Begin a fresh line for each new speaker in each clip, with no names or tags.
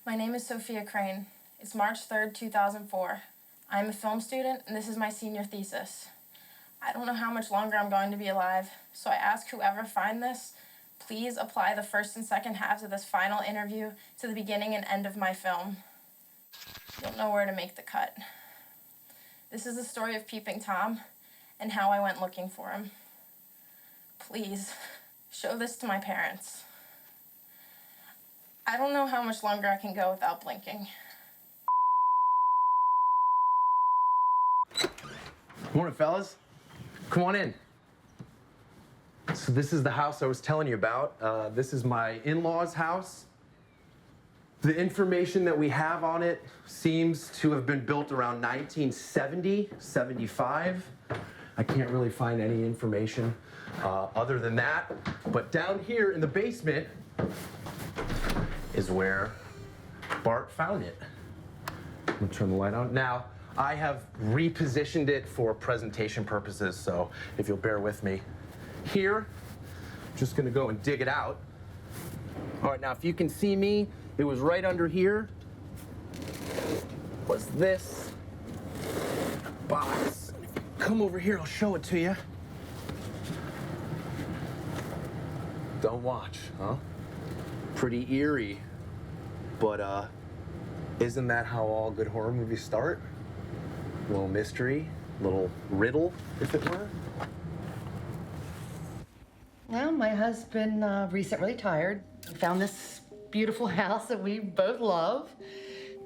My name is Sophia Crane. It's March 3rd, 2004. I'm a film student, and this is my senior thesis. I don't know how much longer I'm going to be alive, so I ask whoever find this, please apply the first and second halves of this final interview to the beginning and end of my film. You'll know where to make the cut. This is the story of Peeping Tom and how I went looking for him. Please, show this to my parents. I don't know how much longer I can go without blinking.
Morning, fellas. Come on in. So this is the house I was telling you about. This is my in-laws' house. The information that we have on it seems to have been built around 1970, 75. I can't really find any information other than that. But down here in the basement is where Bart found it. I'm gonna turn the light on. Now, I have repositioned it for presentation purposes, so if you'll bear with me. Here, I'm just gonna go and dig it out. All right, now if you can see me, it was right under here. Was this box. If you come over here, I'll show it to you. Don't watch, huh? Pretty eerie, but isn't that how all good horror movies start? A little mystery, a little riddle, if it were.
Well, my husband recently retired. He found this beautiful house that we both love.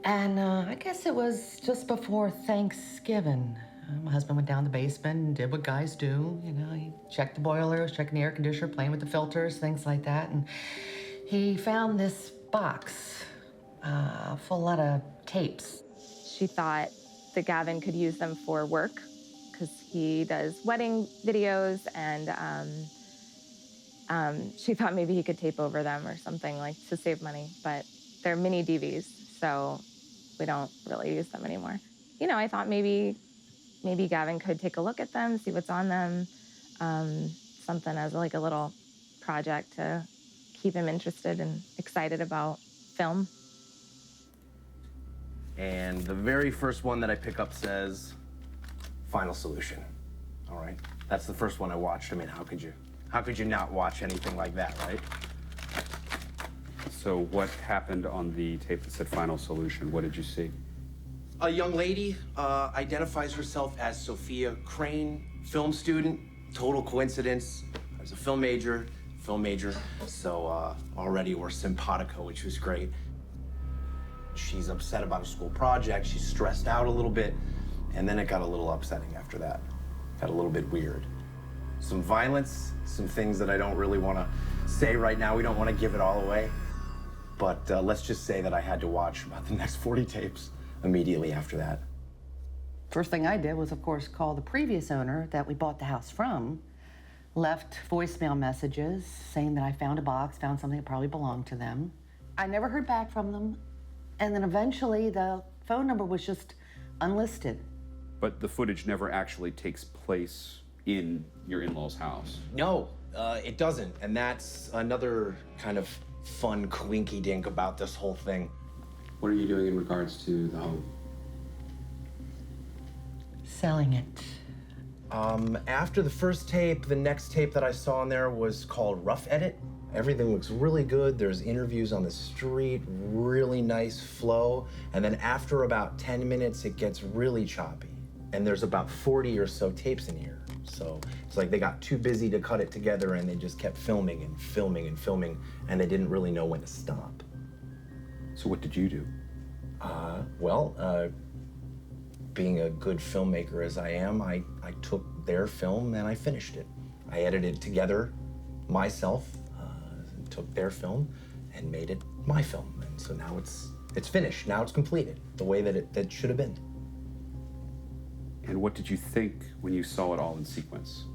And I guess it was just before Thanksgiving. My husband went down the basement and did what guys do. You know, he checked the boilers, checking the air conditioner, playing with the filters, things like that. And he found this box full of a lot of tapes.
She thought that Gavin could use them for work because he does wedding videos, and she thought maybe he could tape over them or something, like, to save money. But they're mini DVs, so we don't really use them anymore. You know, I thought maybe Gavin could take a look at them, see what's on them, something as like a little project to keep him interested and excited about film.
And the very first one that I pick up says, Final Solution. All right, that's the first one I watched. I mean, how could you not watch anything like that, right?
So what happened on the tape that said Final Solution? What did you see?
A young lady identifies herself as Sophia Crane, film student. Total coincidence. I was a film major, so already we're simpatico, which was great. She's upset about a school project. She's stressed out a little bit, and then it got a little upsetting after that. Got a little bit weird. Some violence, some things that I don't really want to say right now. We don't want to give it all away. But let's just say that I had to watch about the next 40 tapes immediately after that.
First thing I did was, of course, call the previous owner that we bought the house from, left voicemail messages saying that I found a box, found something that probably belonged to them. I never heard back from them. And then eventually the phone number was just unlisted.
But the footage never actually takes place in your in-laws' house.
No, it doesn't. And that's another kind of fun coinky-dink about this whole thing.
What are you doing in regards to the home?
Selling it.
After the first tape, the next tape that I saw on there was called Rough Edit. Everything looks really good. There's interviews on the street, really nice flow. And then after about 10 minutes, it gets really choppy. And there's about 40 or so tapes in here. So it's like they got too busy to cut it together and they just kept filming and filming and filming, and they didn't really know when to stop.
So what did you do?
Being a good filmmaker as I am, I took their film and I finished it. I edited it together myself, took their film and made it my film. And so now it's finished. Now it's completed the way that it should have been.
And what did you think when you saw it all in sequence?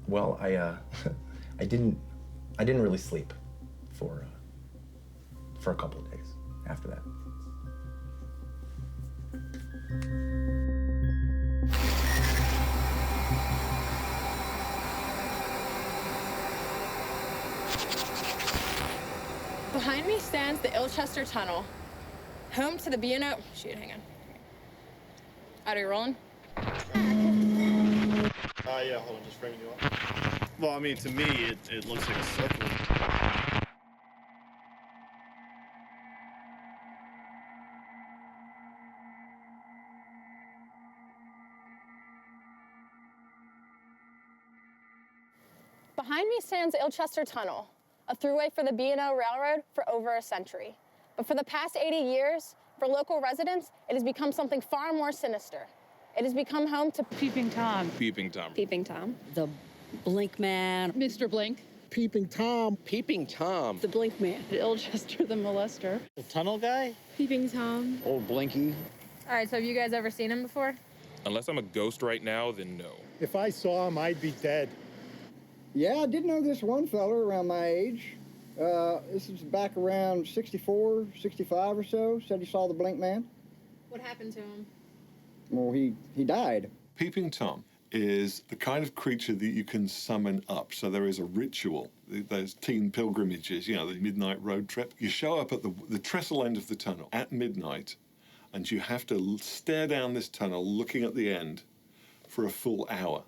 Well, I didn't really sleep for a couple of days after that.
Behind me stands the Ilchester Tunnel, home to the B&O. Shoot, hang on. Are you rolling?
Yeah, hold on, just framing you up. Well, I mean, to me, it looks like a circle.
Behind me stands the Ilchester Tunnel, a throughway for the B&O Railroad for over a century. But for the past 80 years, for local residents, it has become something far more sinister. It has become home to
Peeping Tom.
Peeping Tom.
Peeping Tom.
The Blink Man. Mr. Blink.
Peeping Tom.
Peeping Tom.
The Blink Man.
Ilchester the Molester.
The tunnel guy?
Peeping Tom.
Old Blinky.
All right, so have you guys ever seen him before?
Unless I'm a ghost right now, then no.
If I saw him, I'd be dead.
Yeah, I did know this one fella around my age. This is back around 64, 65 or so. Said he saw the Blink Man.
What happened to him?
Well, he died.
Peeping Tom is the kind of creature that you can summon up. So there is a ritual. There's teen pilgrimages, you know, the midnight road trip. You show up at the trestle end of the tunnel at midnight, and you have to stare down this tunnel looking at the end for a full hour.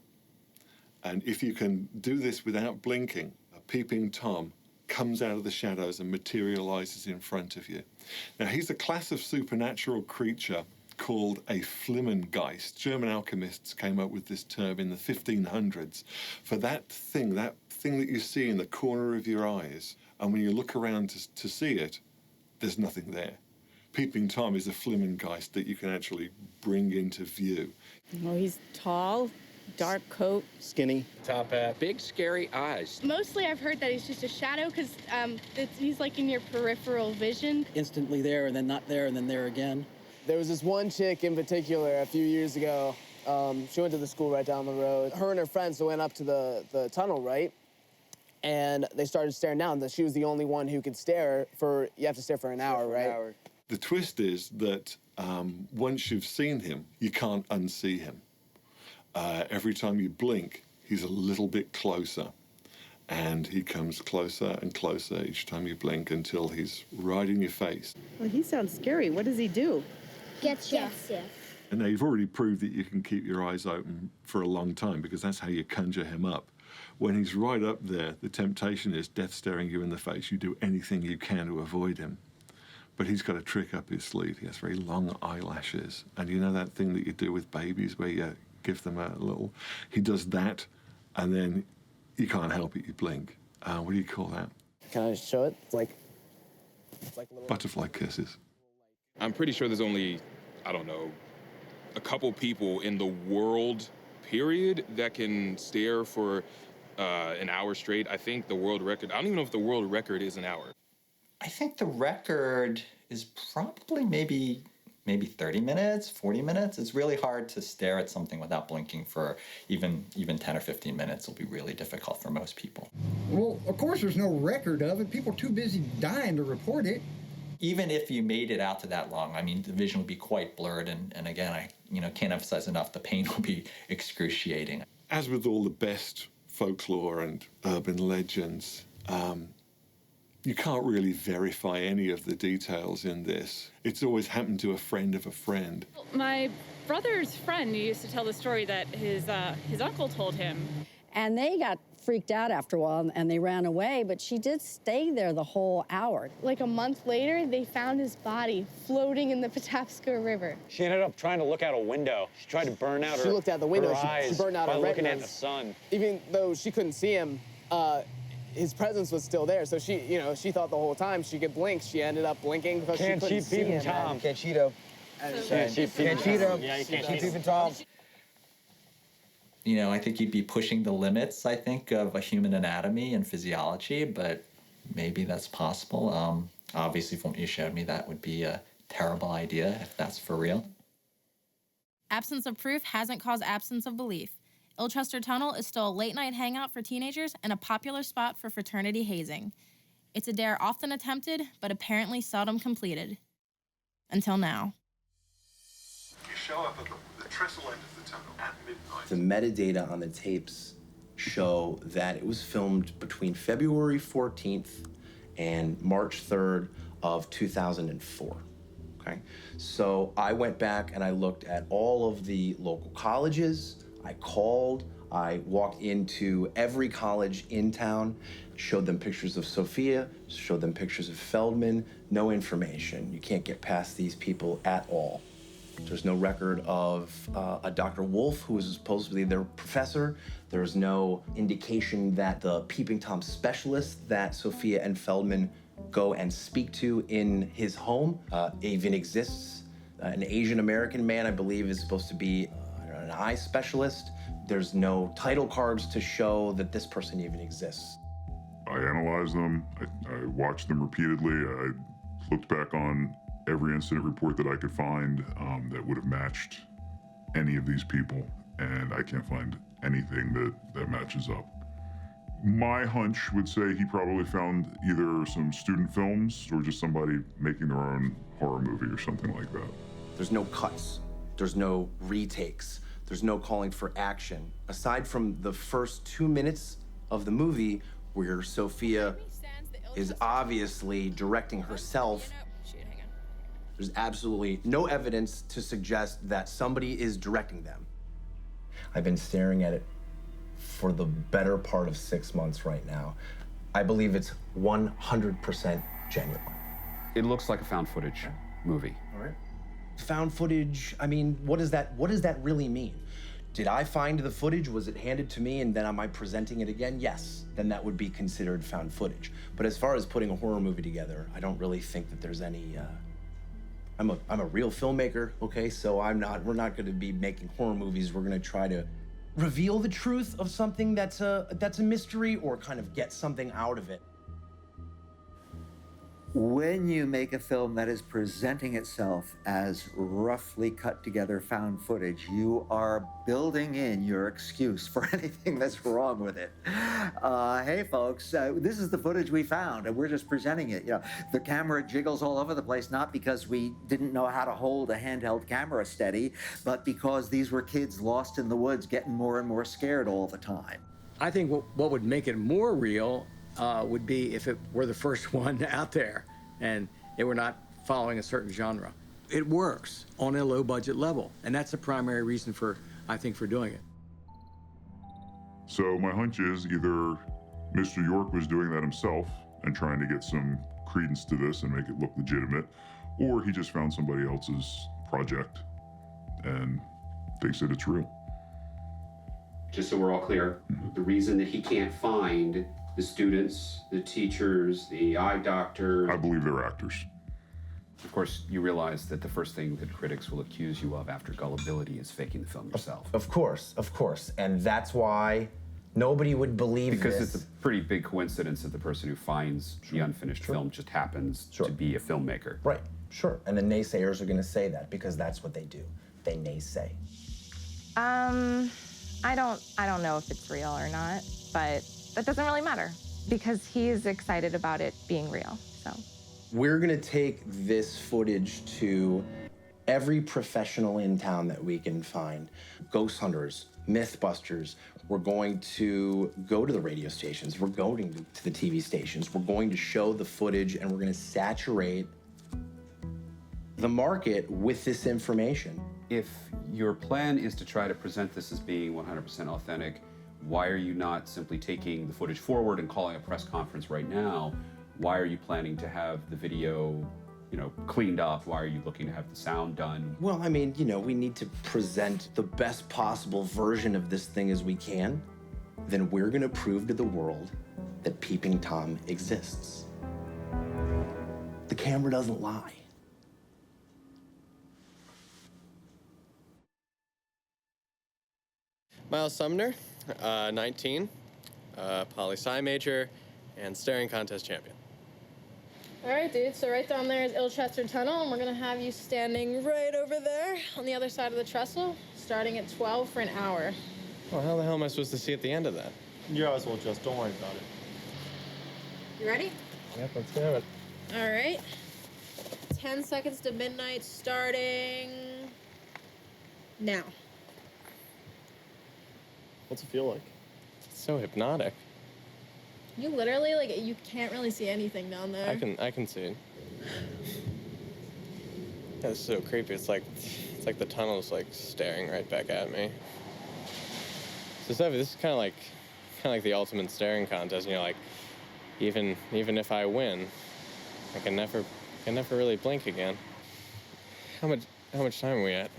And if you can do this without blinking, a Peeping Tom comes out of the shadows and materializes in front of you. Now, he's a class of supernatural creature called a Flimmengeist. German alchemists came up with this term in the 1500s for that thing that you see in the corner of your eyes, and when you look around to see it, there's nothing there. Peeping Tom is a Flimmengeist that you can actually bring into view.
Well, he's tall, dark coat.
Skinny. Top hat.
Big, scary eyes.
Mostly I've heard that he's just a shadow because he's like in your peripheral vision.
Instantly there, and then not there, and then there again.
There was this one chick in particular a few years ago. She went to the school right down the road. Her and her friends went up to the tunnel, right? And they started staring down. She was the only one who could stare for, you have to stare for an hour, right?
The twist is that once you've seen him, you can't unsee him. Every time you blink, he's a little bit closer. And he comes closer and closer each time you blink until he's right in your face.
Well, he sounds scary. What does he do?
Gets you.
And now you've already proved that you can keep your eyes open for a long time because that's how you conjure him up. When he's right up there, the temptation is death staring you in the face. You do anything you can to avoid him. But he's got a trick up his sleeve. He has very long eyelashes. And you know that thing that you do with babies where you give them a little... He does that, and then you can't help it, you blink. What do you call that?
Can I show it? It's like little...
Butterfly kisses.
I'm pretty sure there's only, I don't know, a couple people in the world, period, that can stare for an hour straight. I think the world record, I don't even know if the world record is an hour.
I think the record is probably maybe 30 minutes, 40 minutes. It's really hard to stare at something without blinking for even 10 or 15 minutes. It'll be really difficult for most people.
Well, of course there's no record of it. People are too busy dying to report it.
Even if you made it out to that long, I mean, the vision would be quite blurred. And again, I can't emphasize enough, the pain will be excruciating.
As with all the best folklore and urban legends, you can't really verify any of the details in this. It's always happened to a friend of a friend.
My brother's friend used to tell the story that his uncle told him.
And they got freaked out after a while, and they ran away, but she did stay there the whole hour.
Like a month later, they found his body floating in the Patapsco River.
She ended up trying to look out a window. She tried to burn out
She looked out the window.
eyes
She burned out
by
her
looking
retinas.
at the sun.
Even though she couldn't see him, his presence was still there. So she thought the whole time she could blink. She ended up blinking because she couldn't see him.
Tom.
Can't cheat him.
Can't cheat him.
Yeah, you can't
Peeping Tom.
You know, I think you'd be pushing the limits, I think, of a human anatomy and physiology, but maybe that's possible. Obviously, from what you showed me, that would be a terrible idea if that's for real.
Absence of proof hasn't caused absence of belief. Ilchester Tunnel is still a late-night hangout for teenagers and a popular spot for fraternity hazing. It's a dare often attempted, but apparently seldom completed. Until now.
You show up at the trestle end of the tunnel at midnight.
The metadata on the tapes show that it was filmed between February 14th and March 3rd of 2004. Okay? So I went back and I looked at all of the local colleges. I called, I walked into every college in town, showed them pictures of Sophia, showed them pictures of Feldman, no information. You can't get past these people at all. There's no record of a Dr. Wolf, who was supposedly their professor. There's no indication that the Peeping Tom specialist that Sophia and Feldman go and speak to in his home even exists. An Asian American man, I believe, is supposed to be an eye specialist. There's no title cards to show that this person even exists.
I analyzed them, I watched them repeatedly, I looked back on every incident report that I could find that would have matched any of these people, and I can't find anything that matches up. My hunch would say he probably found either some student films or just somebody making their own horror movie or something like that.
There's no cuts, there's no retakes, there's no calling for action. Aside from the first 2 minutes of the movie where Sophia is obviously directing herself, there's absolutely no evidence to suggest that somebody is directing them. I've been staring at it for the better part of 6 months right now. I believe it's 100% genuine.
It looks like a found footage movie.
All right. Found footage, I mean, what does that really mean? Did I find the footage? Was it handed to me and then am I presenting it again? Yes, then that would be considered found footage. But as far as putting a horror movie together, I don't really think that there's any, I'm a real filmmaker, okay? So we're not gonna be making horror movies. We're gonna try to reveal the truth of something that's a mystery or kind of get something out of it.
When you make a film that is presenting itself as roughly cut together found footage, you are building in your excuse for anything that's wrong with it. Hey folks, this is the footage we found and we're just presenting it. You know, the camera jiggles all over the place, not because we didn't know how to hold a handheld camera steady, but because these were kids lost in the woods getting more and more scared all the time.
I think what would make it more real would be if it were the first one out there and they were not following a certain genre. It works on a low budget level, and that's the primary reason I think for doing it.
So my hunch is either Mr. York was doing that himself and trying to get some credence to this and make it look legitimate, or he just found somebody else's project and thinks that it's real.
Just so we're all clear, the reason that he can't find the students, the teachers, the eye doctors.
I believe they're actors.
Of course, you realize that the first thing that critics will accuse you of after gullibility is faking the film yourself.
Of course. And that's why nobody would believe
because
this.
It's a pretty big coincidence that the person who finds the unfinished film just happens to be a filmmaker.
Right, sure. And the naysayers are gonna say that because that's what they do. They naysay.
I don't know if it's real or not, but that doesn't really matter because he's excited about it being real, so.
We're gonna take this footage to every professional in town that we can find. Ghost hunters, mythbusters. We're going to go to the radio stations. We're going to the TV stations. We're going to show the footage and we're gonna saturate the market with this information.
If your plan is to try to present this as being 100% authentic, why are you not simply taking the footage forward and calling a press conference right now? Why are you planning to have the video, cleaned up? Why are you looking to have the sound done?
Well, I mean, we need to present the best possible version of this thing as we can. Then we're gonna prove to the world that Peeping Tom exists. The camera doesn't lie.
Miles Sumner, 19, poli-sci major, and staring contest champion.
All right, dude, so right down there is Ilchester Tunnel, and we're gonna have you standing right over there on the other side of the trestle, starting at 12 for an hour.
Well, how the hell am I supposed to see at the end of that?
Your eyes will adjust, don't worry about it.
You ready?
Yep, let's do it.
All right. 10 seconds to midnight, starting now.
What's it feel like?
It's so hypnotic.
You literally, like, you can't really see anything down there.
I can see it. Yeah, it's so creepy. It's like the tunnel's like staring right back at me. So Steffi, this is kind of like the ultimate staring contest. You know, like even if I win, I can never really blink again. How much time are we at?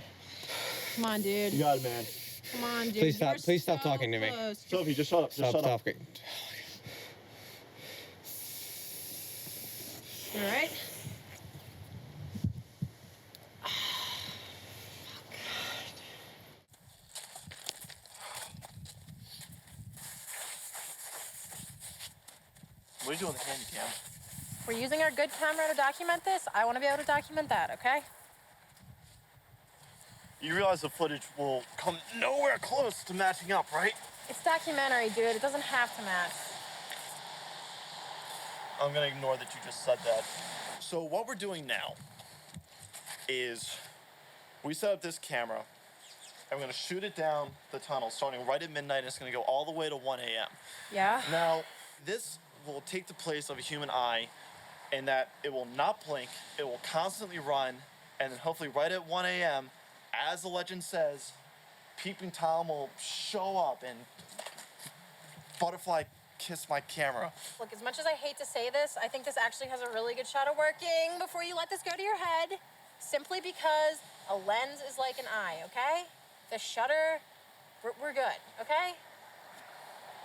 Come on, dude.
You got it, man.
Come on, dude.
Please stop talking to me.
Sophie, just shut up. Just shut up.
All right.
What are you doing with the handy cam?
We're using our good camera to document this. I want to be able to document that, okay?
You realize the footage will come nowhere close to matching up, right?
It's documentary, dude. It doesn't have to match.
I'm gonna ignore that you just said that. So what we're doing now is we set up this camera and we're gonna shoot it down the tunnel starting right at midnight and it's gonna go all the way to 1 a.m.
Yeah?
Now, this will take the place of a human eye in that it will not blink, it will constantly run, and then hopefully right at 1 a.m., as the legend says, Peeping Tom will show up and butterfly kiss my camera.
Look, as much as I hate to say this, I think this actually has a really good shot of working before you let this go to your head. Simply because a lens is like an eye, okay? The shutter, we're good, okay?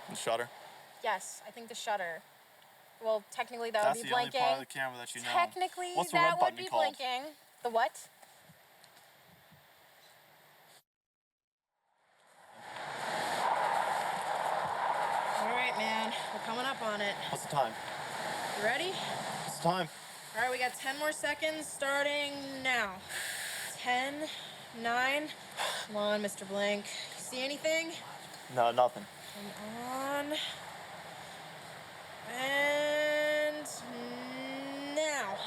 The shutter?
Yes, I think the shutter. Well, technically that
That's
would be
the only
blinking.
part of the camera that you know.
Technically
What's the
that
red
would
button
be
called?
blinking. The what? All right, man. We're coming up on it.
What's the time?
You ready?
What's the time?
All right, we got 10 more seconds starting now. 10, 9. Come on, Mr. Blink. See anything?
No, nothing.
Come on. And now.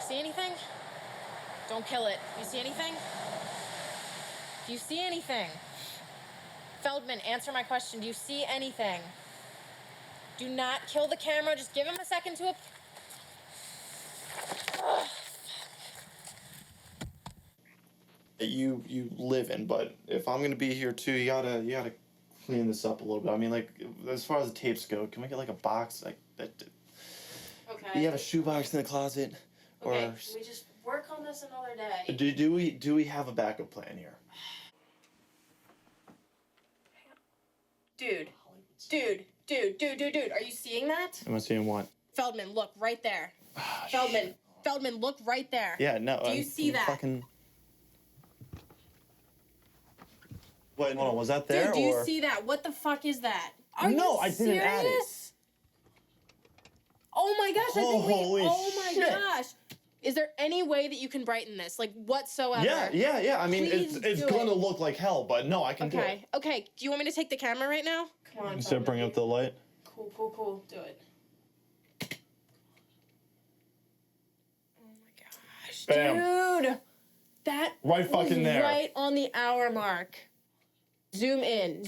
See anything? Don't kill it. You see anything? Do you see anything? Feldman, answer my question. Do you see anything? Do not kill the camera. Just give him a second to...
You live in, but if I'm gonna be here too, you gotta clean this up a little bit. I mean, like, as far as the tapes go, can we get like a box like that?
Okay.
You have a shoebox in the closet,
Okay,
or
can we just work on this another day?
do we have a backup plan here?
Dude, are you seeing that?
Am I seeing what?
Feldman, look, right there. Feldman, look right there.
Yeah, no.
Do you see that?
Fucking... Wait, hold on. Was that there
Dude, do you
or?
see that? What the fuck is that? Are
No,
you
I didn't add it.
serious? Oh my gosh, I think
Holy
oh my
shit.
gosh. Is there any way that you can brighten this? Like, whatsoever?
Yeah. I mean,
Please
it's
do
gonna
it.
look like hell, but no, I can do it.
Okay. Do you want me to take the camera right now? Come on.
Instead of bring up the light.
Cool. Do it. Oh my gosh.
Bam.
Dude. That
Right fucking
was
there.
right on the hour mark. Zoom in.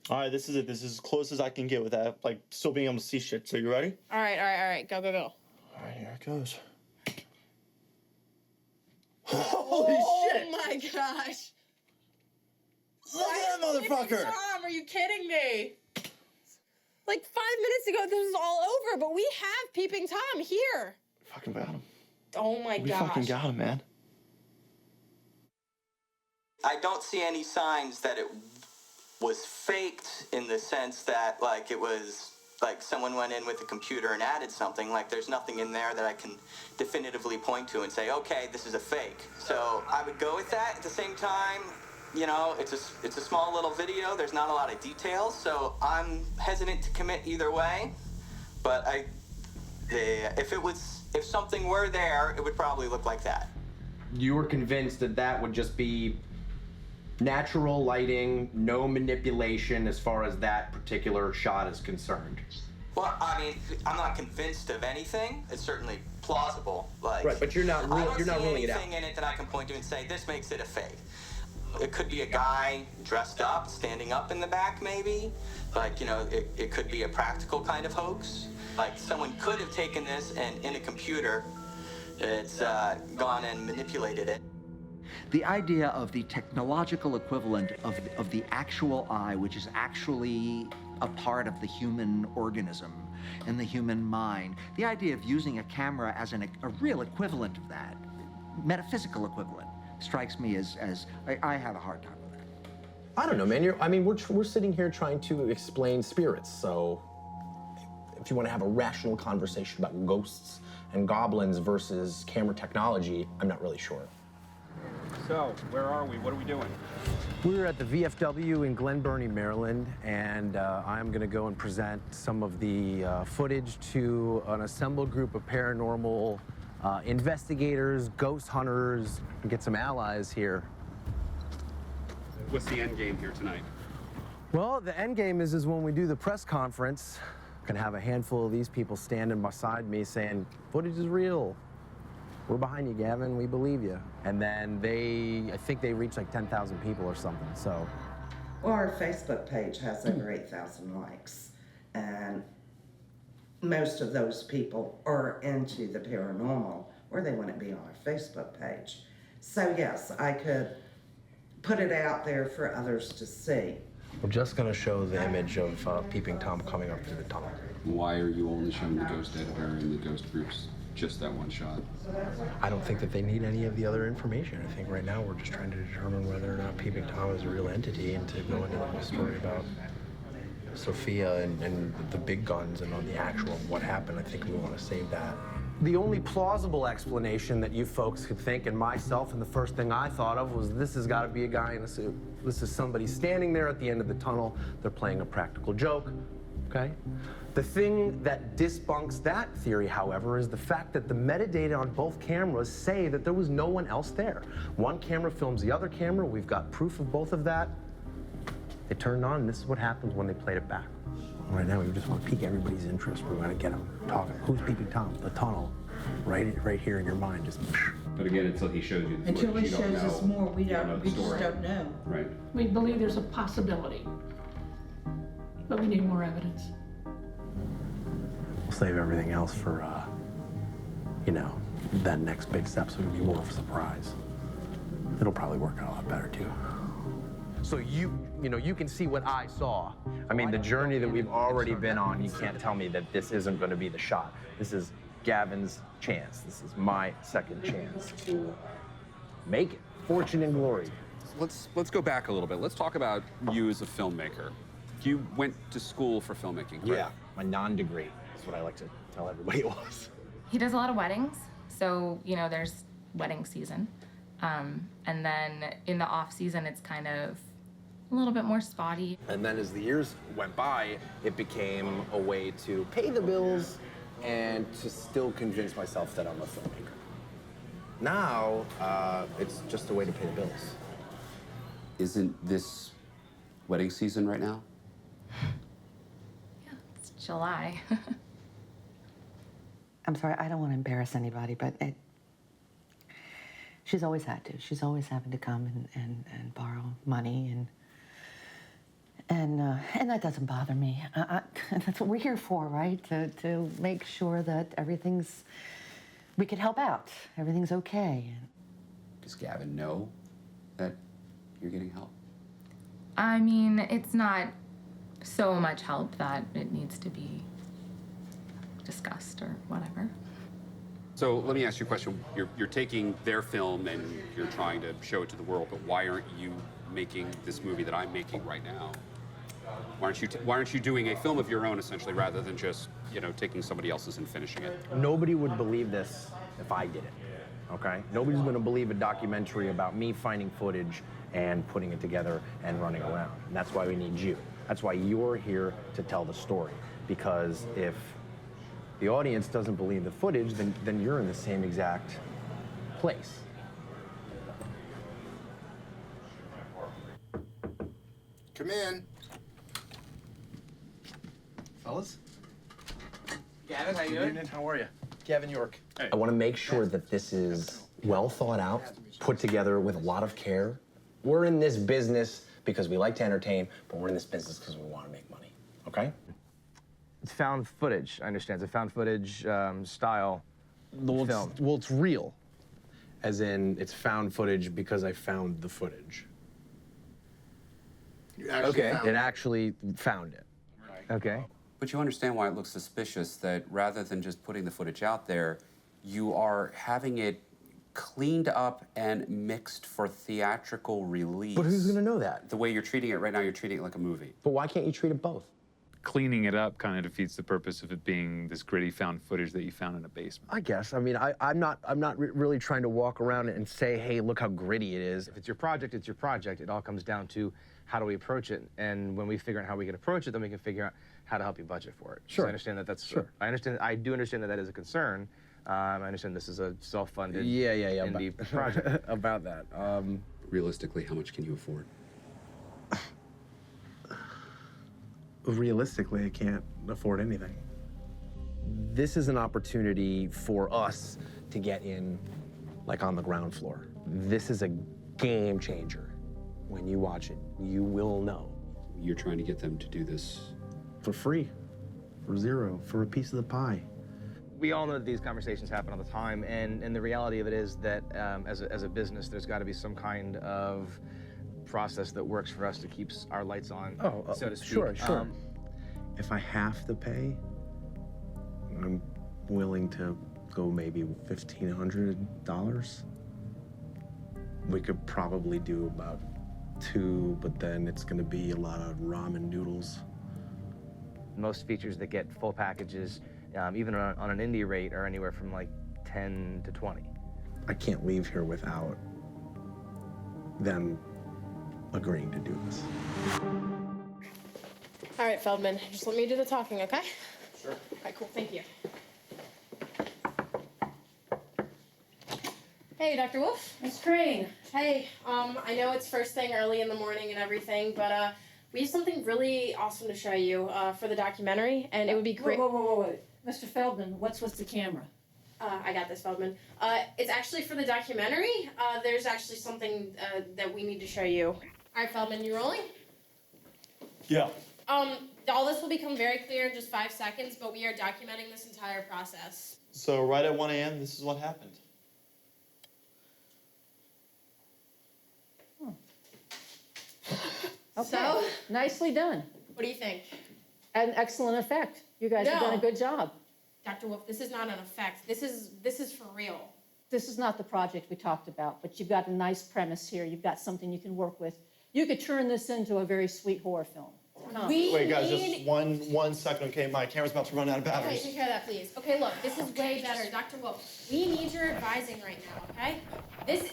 All right, this is it. This is as close as I can get with that, like still being able to see shit. So you ready?
All right. Go.
All right, here it goes.
Oh my gosh.
Look at that motherfucker.
Tom, are you kidding me? Like 5 minutes ago, this was all over, but we have Peeping Tom here.
Fucking got him.
Oh my
We
gosh.
fucking got him, man.
I don't see any signs that it was faked in the sense that, like, it was, like, someone went in with a computer and added something. Like, there's nothing in there that I can definitively point to and say, okay, this is a fake. So I would go with that. At the same time, you know, it's a small little video. There's not a lot of details, so I'm hesitant to commit either way. But if something were there, it would probably look like that.
You were convinced that that would just be natural lighting, no manipulation as far as that particular shot is concerned.
Well, I mean, I'm not convinced of anything. It's certainly plausible. Like,
Right, but you're not ruling it out.
I don't see anything in it that I can point to and say, this makes it a fake. It could be a guy dressed up, standing up in the back, maybe. Like, you know, it could be a practical kind of hoax. Like, someone could have taken this and in a computer, it's gone and manipulated it.
The idea of the technological equivalent of the actual eye, which is actually a part of the human organism and the human mind, the idea of using a camera as a real equivalent of that, metaphysical equivalent, strikes me as I have a hard time with it.
I don't know, man. We're sitting here trying to explain spirits, so if you want to have a rational conversation about ghosts and goblins versus camera technology, I'm not really sure.
So, where are we? What are we doing?
We're at the VFW in Glen Burnie, Maryland, and I'm going to go and present some of the footage to an assembled group of paranormal investigators, ghost hunters, and get some allies here.
What's the end game here tonight?
Well, the end game is when we do the press conference, I'm going to have a handful of these people standing beside me saying, footage is real. We're behind you, Gavin. We believe you. And then I think they reach like 10,000 people or something, so.
Well, our Facebook page has over 8,000 likes, and most of those people are into the paranormal, or they wouldn't be on our Facebook page. So yes, I could put it out there for others to see.
We're just going to show the image of Peeping Tom coming up through the tunnel.
Why are you only showing the ghost editor and the ghost groups just that one shot?
I don't think that they need any of the other information. I think right now we're just trying to determine whether or not Peeping Tom is a real entity, and to go into the story about Sophia and the big guns and on the actual what happened. I think we want to save that. The only plausible explanation that you folks could think, and myself, and the first thing I thought of was this has got to be a guy in a suit. This is somebody standing there at the end of the tunnel. They're playing a practical joke, okay? The thing that debunks that theory, however, is the fact that the metadata on both cameras say that there was no one else there. One camera films the other camera. We've got proof of both of that. They turned on, and this is what happens when they played it back. Right now, we just want to pique everybody's interest. We want to get them talking. Who's Peeping Tom? The tunnel, right here in your mind. Just.
But again, until he shows you the
until
footage,
he shows us more, we just don't know.
Right.
We believe there's a possibility, but we need more evidence.
We'll save everything else for, that next big step, so it'll be more of a surprise. It'll probably work out a lot better, too. So you can see what I saw.
I mean, the journey that we've already been on, you can't tell me that this isn't going to be the shot. This is Gavin's chance. This is my second chance to make it. Fortune and glory.
Let's go back a little bit. Let's talk about you as a filmmaker. You went to school for filmmaking, correct?
Yeah, my non-degree. That's what I like to tell everybody it was.
He does a lot of weddings, so, there's wedding season. And then in the off season, it's kind of a little bit more spotty.
And then as the years went by, it became a way to pay the bills and to still convince myself that I'm a filmmaker. Now, it's just a way to pay the bills.
Isn't this wedding season right now?
Yeah, it's July.
I'm sorry, I don't want to embarrass anybody, but she's always had to. She's always having to come and borrow money, and that doesn't bother me. That's what we're here for, right? To make sure that we can help out. Everything's okay.
Does Gavin know that you're getting help?
I mean, it's not so much help that it needs to be discussed or whatever.
So let me ask you a question. You're taking their film and you're trying to show it to the world, but why aren't you making this movie that I'm making right now? Why aren't you doing a film of your own, essentially, rather than just taking somebody else's and finishing it?
Nobody would believe this if I did it.
okay? Nobody's gonna believe a documentary about me finding footage and putting it together and running around. And that's why we need you. That's why you're here to tell the story. Because if the audience doesn't believe the footage, then you're in the same exact place.
Come in.
Fellas? Gavin, how you doing? How are you? Gavin York.
I want to make sure that this is well thought out, put together with a lot of care. We're in this business because we like to entertain, but we're in this business because we want to make money, okay?
It's found footage, I understand. It's a found footage style film.
Well, it's real. As in, it's found footage because I found the footage.
Okay.
It actually found it.
Okay.
But you understand why it looks suspicious that rather than just putting the footage out there, you are having it cleaned up and mixed for theatrical release.
But who's gonna know that?
The way you're treating it right now, you're treating it like a movie.
But why can't you treat it both?
Cleaning it up kind of defeats the purpose of it being this gritty found footage that you found in a basement.
I guess. I mean, I'm not really trying to walk around and say, hey, look how gritty it is.
If it's your project, it's your project. It all comes down to how do we approach it. And when we figure out how we can approach it, then we can figure out how to help you budget for it.
Sure.
So I understand that that's,
Sure.
I do understand that that is a concern. I understand this is a self-funded indie
about,
project.
about that.
Realistically, how much can you afford?
Realistically, I can't afford anything. This is an opportunity for us to get in, like, on the ground floor. This is a game changer. When you watch it, you will know.
You're trying to get them to do this
for free, for zero, for a piece of the pie.
We all know that these conversations happen all the time, and the reality of it is that as a business, there's got to be some kind of process that works for us to keep our lights on, so to speak.
Sure. If I have to pay, I'm willing to go maybe $1,500. We could probably do about 2, but then it's gonna be a lot of ramen noodles.
Most features that get full packages, even on an indie rate, are anywhere from like 10 to 20.
I can't leave here without them agreeing to do this.
All right, Feldman, just let me do the talking, okay?
Sure.
All right, cool, thank you. Hey, Dr. Wolf.
Miss Crane.
Hey, I know it's first thing early in the morning and everything, but we have something really awesome to show you for the documentary, and it would be great.
Whoa. Mr. Feldman, what's with the camera?
I got this, Feldman. It's actually for the documentary. There's actually something that we need to show you. All right, Feldman, you rolling?
Yeah.
All this will become very clear in just 5 seconds, but we are documenting this entire process.
So right at 1 a.m., this is what happened.
Okay.
So?
Nicely done.
What do you think?
An excellent effect. You guys have done a good job.
Dr. Wolf, this is not an effect. This is for real.
This is not the project we talked about, but you've got a nice premise here. You've got something you can work with. You could turn this into a very sweet horror film.
Wait, guys, just one second, okay? My camera's about to run out of
Okay,
batteries.
take care of that, please. Okay, look, this is way better. Dr. Wolf, we need your advising right now, okay? This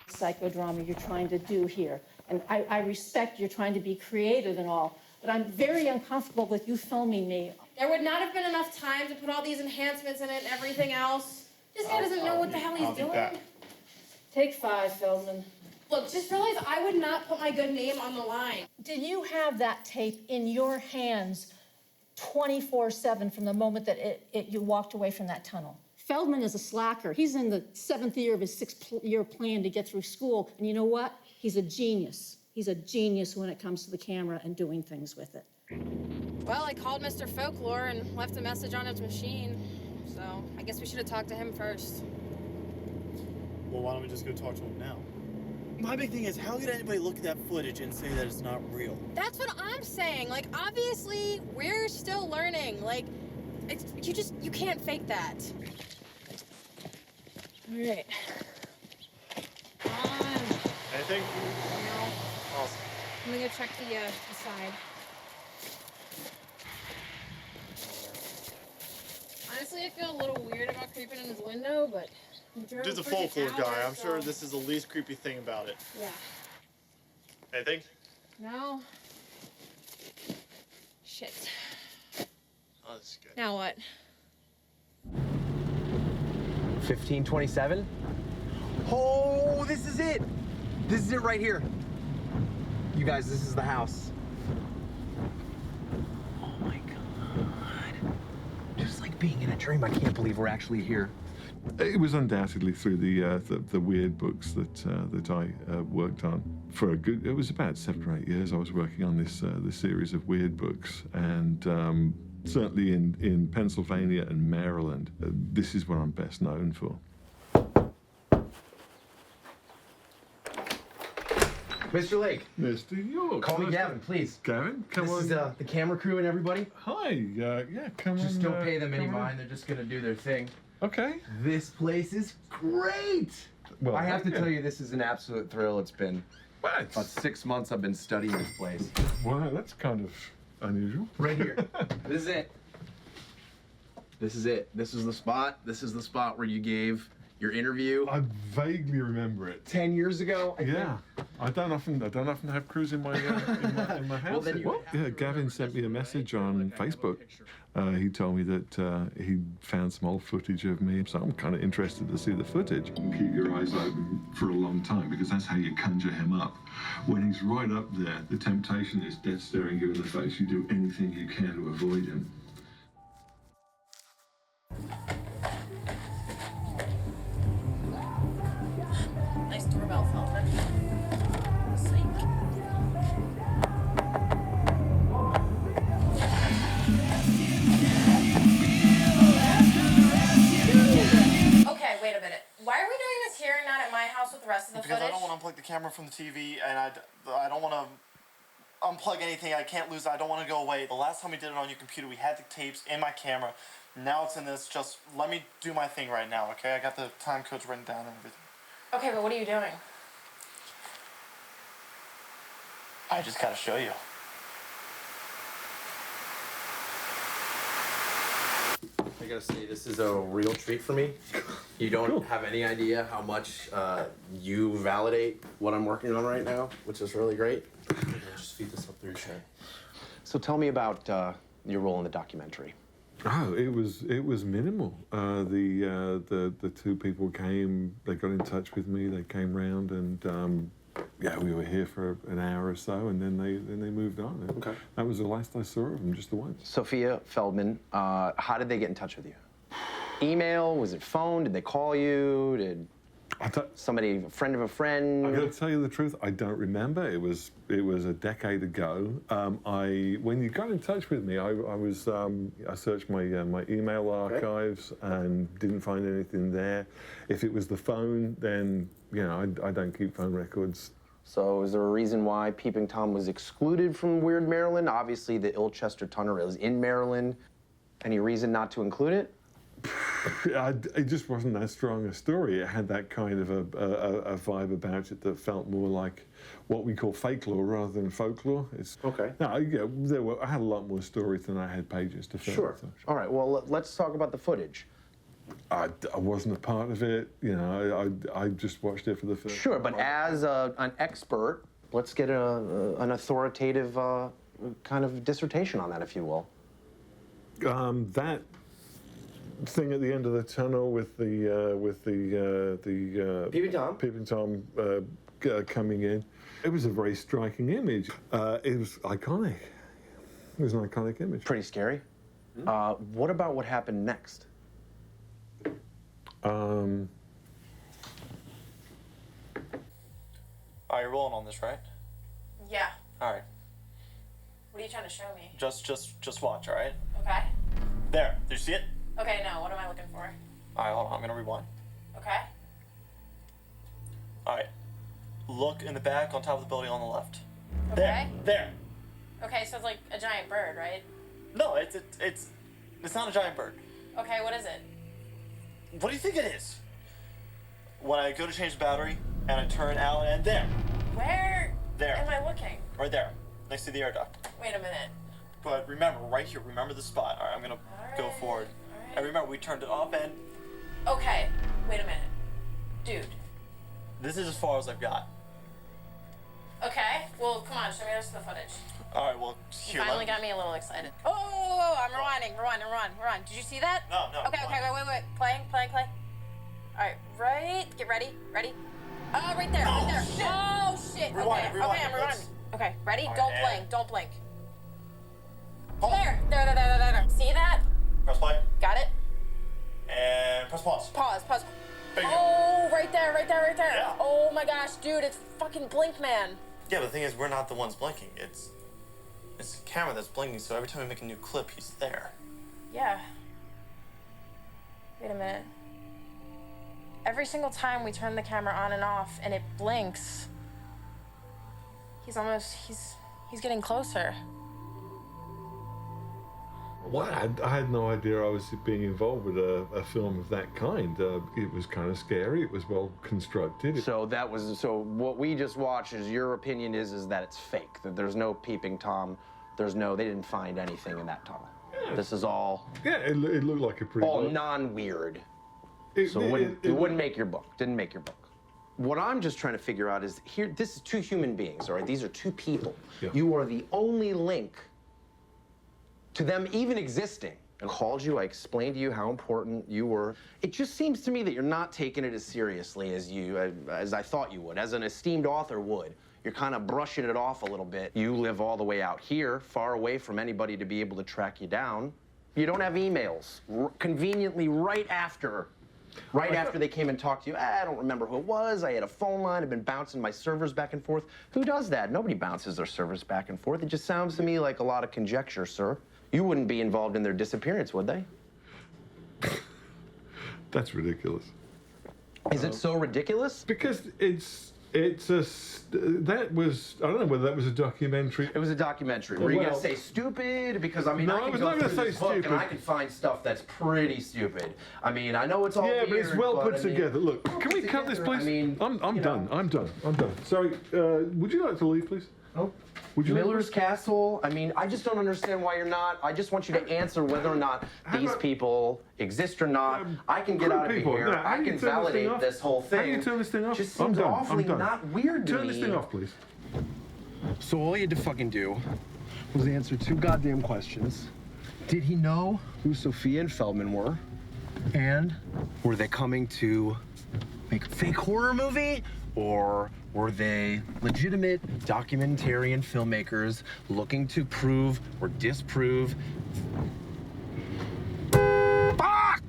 psychodrama you're trying to do here. And I respect you're trying to be creative and all, but I'm very uncomfortable with you filming me.
There would not have been enough time to put all these enhancements in it and everything else. This guy doesn't know what the hell he's doing.
Take 5, Feldman.
Look, just realize I would not put my good name on the line.
Did you have that tape in your hands 24/7 from the moment that you walked away from that tunnel? Feldman is a slacker. He's in the 7th year of his 6th-year plan to get through school. And you know what? He's a genius. He's a genius when it comes to the camera and doing things with it.
Well, I called Mr. Folklore and left a message on his machine. So I guess we should have talked to him first.
Well, why don't we just go talk to him now? My big thing is, how could anybody look at that footage and say that it's not real?
That's what I'm saying. Like, obviously, we're still learning. Like, you can't fake that. All right.
Anything?
No.
Awesome.
I'm gonna go check the side. Honestly, Honestly, I feel a little weird about creeping in his window, but...
Dude's a folklore guy. I'm sure this is the least creepy thing about it.
Yeah.
Anything?
No. Shit.
Oh, this is good.
Now what?
1527? Oh, this is it! This is it right here. You guys, this is the house. Oh my God. Just like being in a dream. I can't believe we're actually here.
It was undoubtedly through the weird books that I worked on for a good. It was about 7 or 8 years. I was working on this series of weird books, and certainly in Pennsylvania and Maryland, this is what I'm best known for.
Mr. Lake.
Mr. York.
Call me Gavin, please.
Gavin, come on.
This is the camera crew and everybody.
Hi. Yeah, come on.
Just don't pay them any mind. They're just gonna do their thing.
Okay.
This place is great.
Well,
I have to
yeah.
tell you, this is an absolute thrill. It's been about 6 months I've been studying this place.
Wow, that's kind of unusual.
Right here. This is it. This is it. This is the spot. This is the spot where you gave your interview.
I vaguely remember it.
10 years ago. I think.
I don't often have crews in my in my house. Yeah, Gavin sent me a message on Facebook. He told me that he found some old footage of me, so I'm kind of interested to see the footage. Keep your eyes open for a long time, because that's how you conjure him up. When he's right up there, the temptation is dead staring you in the face. You do anything you can to avoid him.
Nice doorbell, Feldman. Okay, wait a minute. Why are we doing this here and not at my house with the rest of the
Because
footage?
I don't want to unplug the camera from the TV, and I don't want to unplug anything. I can't lose it. I don't want to go away. The last time we did it on your computer, we had the tapes in my camera. Now it's in this. Just let me do my thing right now, okay? I got the time codes written down and everything.
Okay, but what are you doing?
I just gotta show you.
I gotta say, this is a real treat for me. You don't have any idea how much you validate what I'm working on right now, which is really great. Just feed this up through your chair. So tell me about your role in the documentary.
Oh, it was minimal. The two people came. They got in touch with me. They came round, and yeah, we were here for an hour or so, and then they moved on. Okay. That was the last I saw of them, just the once.
Sophia Feldman, how did they get in touch with you? Email? Was it phone? Did they call you? Did somebody, a friend of a friend?
I got to tell you the truth, I don't remember. It was a decade ago. When you got in touch with me, I searched my email archives and didn't find anything there. If it was the phone, then I don't keep phone records.
So is there a reason why Peeping Tom was excluded from Weird Maryland? Obviously, the Ilchester Tunnel is in Maryland. Any reason not to include it?
It just wasn't that strong a story. It had that kind of a vibe about it that felt more like what we call folklore rather than folklore.
Okay.
No, I had a lot more stories than I had pages to fill.
Sure. All right, well, let's talk about the footage.
I wasn't a part of it. I just watched it for the first time.
Sure, but as an expert, let's get an authoritative kind of dissertation on that, if you will.
That thing at the end of the tunnel with the
Peeping
Tom coming in. It was a very striking image. It was iconic. It was an iconic image.
Pretty scary. What about what happened next?
Alright, you're rolling on this, right?
Yeah.
Alright.
What are you trying to show me?
Just watch, alright?
Okay.
There. Do you see it?
Okay, no, what am I looking for?
Alright, hold on. I'm gonna rewind.
Okay.
Alright. Look in the back on top of the building on the left.
Okay.
There.
Okay, so it's like a giant bird, right?
No, it's not a giant bird.
Okay, what is it?
What do you think it is? When I go to change the battery and I turn out and there.
Where
There.
am I looking?
Right there. Next to the air duct.
Wait a minute.
But remember, right here, remember the spot. Alright, I'm gonna go forward. And remember, we turned it off and...
Okay, wait a minute. Dude.
This is as far as I've got.
Okay, well, come on, show me the rest of the footage.
All right, well,
You
here,
finally got me a little excited. Oh, I'm rewinding. Did you see that?
No.
Okay, wait. Playing. All right, right. Get ready. Oh, right there. Oh, shit.
Rewind it.
Okay, I'm rewinding. Okay, ready?
All
Don't
right,
blink. Don't blink. There. See that?
Press play.
Got it?
And press pause.
Pause.
There you go.
Oh, right there.
Yeah.
Oh my gosh, dude, it's fucking Blink Man.
Yeah, but the thing is, we're not the ones blinking. It's the camera that's blinking, so every time we make a new clip, he's there.
Yeah. Wait a minute. Every single time we turn the camera on and off and it blinks, he's getting closer.
Well, I had no idea I was being involved with a film of that kind. It was kind of scary. It was well constructed.
So what we just watched is your opinion is that it's fake, that there's no Peeping Tom, they didn't find anything in that tunnel. Yeah. This is all...
Yeah, it looked like a pretty...
all non-weird. It wouldn't make your book, didn't make your book. What I'm just trying to figure out is, this is two human beings, all right? These are two people. Yeah. You are the only link to them even existing. I called you, I explained to you how important you were. It just seems to me that you're not taking it as seriously as I thought you would, as an esteemed author would. You're kind of brushing it off a little bit. You live all the way out here, far away from anybody to be able to track you down. You don't have emails. Conveniently, right after they came and talked to you, I don't remember who it was. I had a phone line. I've been bouncing my servers back and forth. Who does that? Nobody bounces their servers back and forth. It just sounds to me like a lot of conjecture, sir. You wouldn't be involved in their disappearance, would they?
That's ridiculous.
Is it so ridiculous?
Because that was, I don't know whether that was a documentary.
It was a documentary. Were you going to say stupid? Because, I mean, I can go through this book and I can find stuff that's pretty stupid. I mean, I know it's all weird,
but it's well put together.
I mean,
Look, can we cut this, please? I mean, I'm done. I'm done. Sorry, would you like to leave, please?
No. Would you Miller's Castle? I mean, I just don't understand why you're not. I just want you to answer whether or not these people exist or not. I can get out of here.
No,
I can validate this whole thing.
How do you turn this thing off?
Just seems awfully not weird to me.
Turn this thing off, please.
So all you had to fucking do was answer two goddamn questions. Did he know who Sophia and Feldman were? And were they coming to make a fake horror movie? Or were they legitimate documentarian filmmakers looking to prove or disprove? Fuck!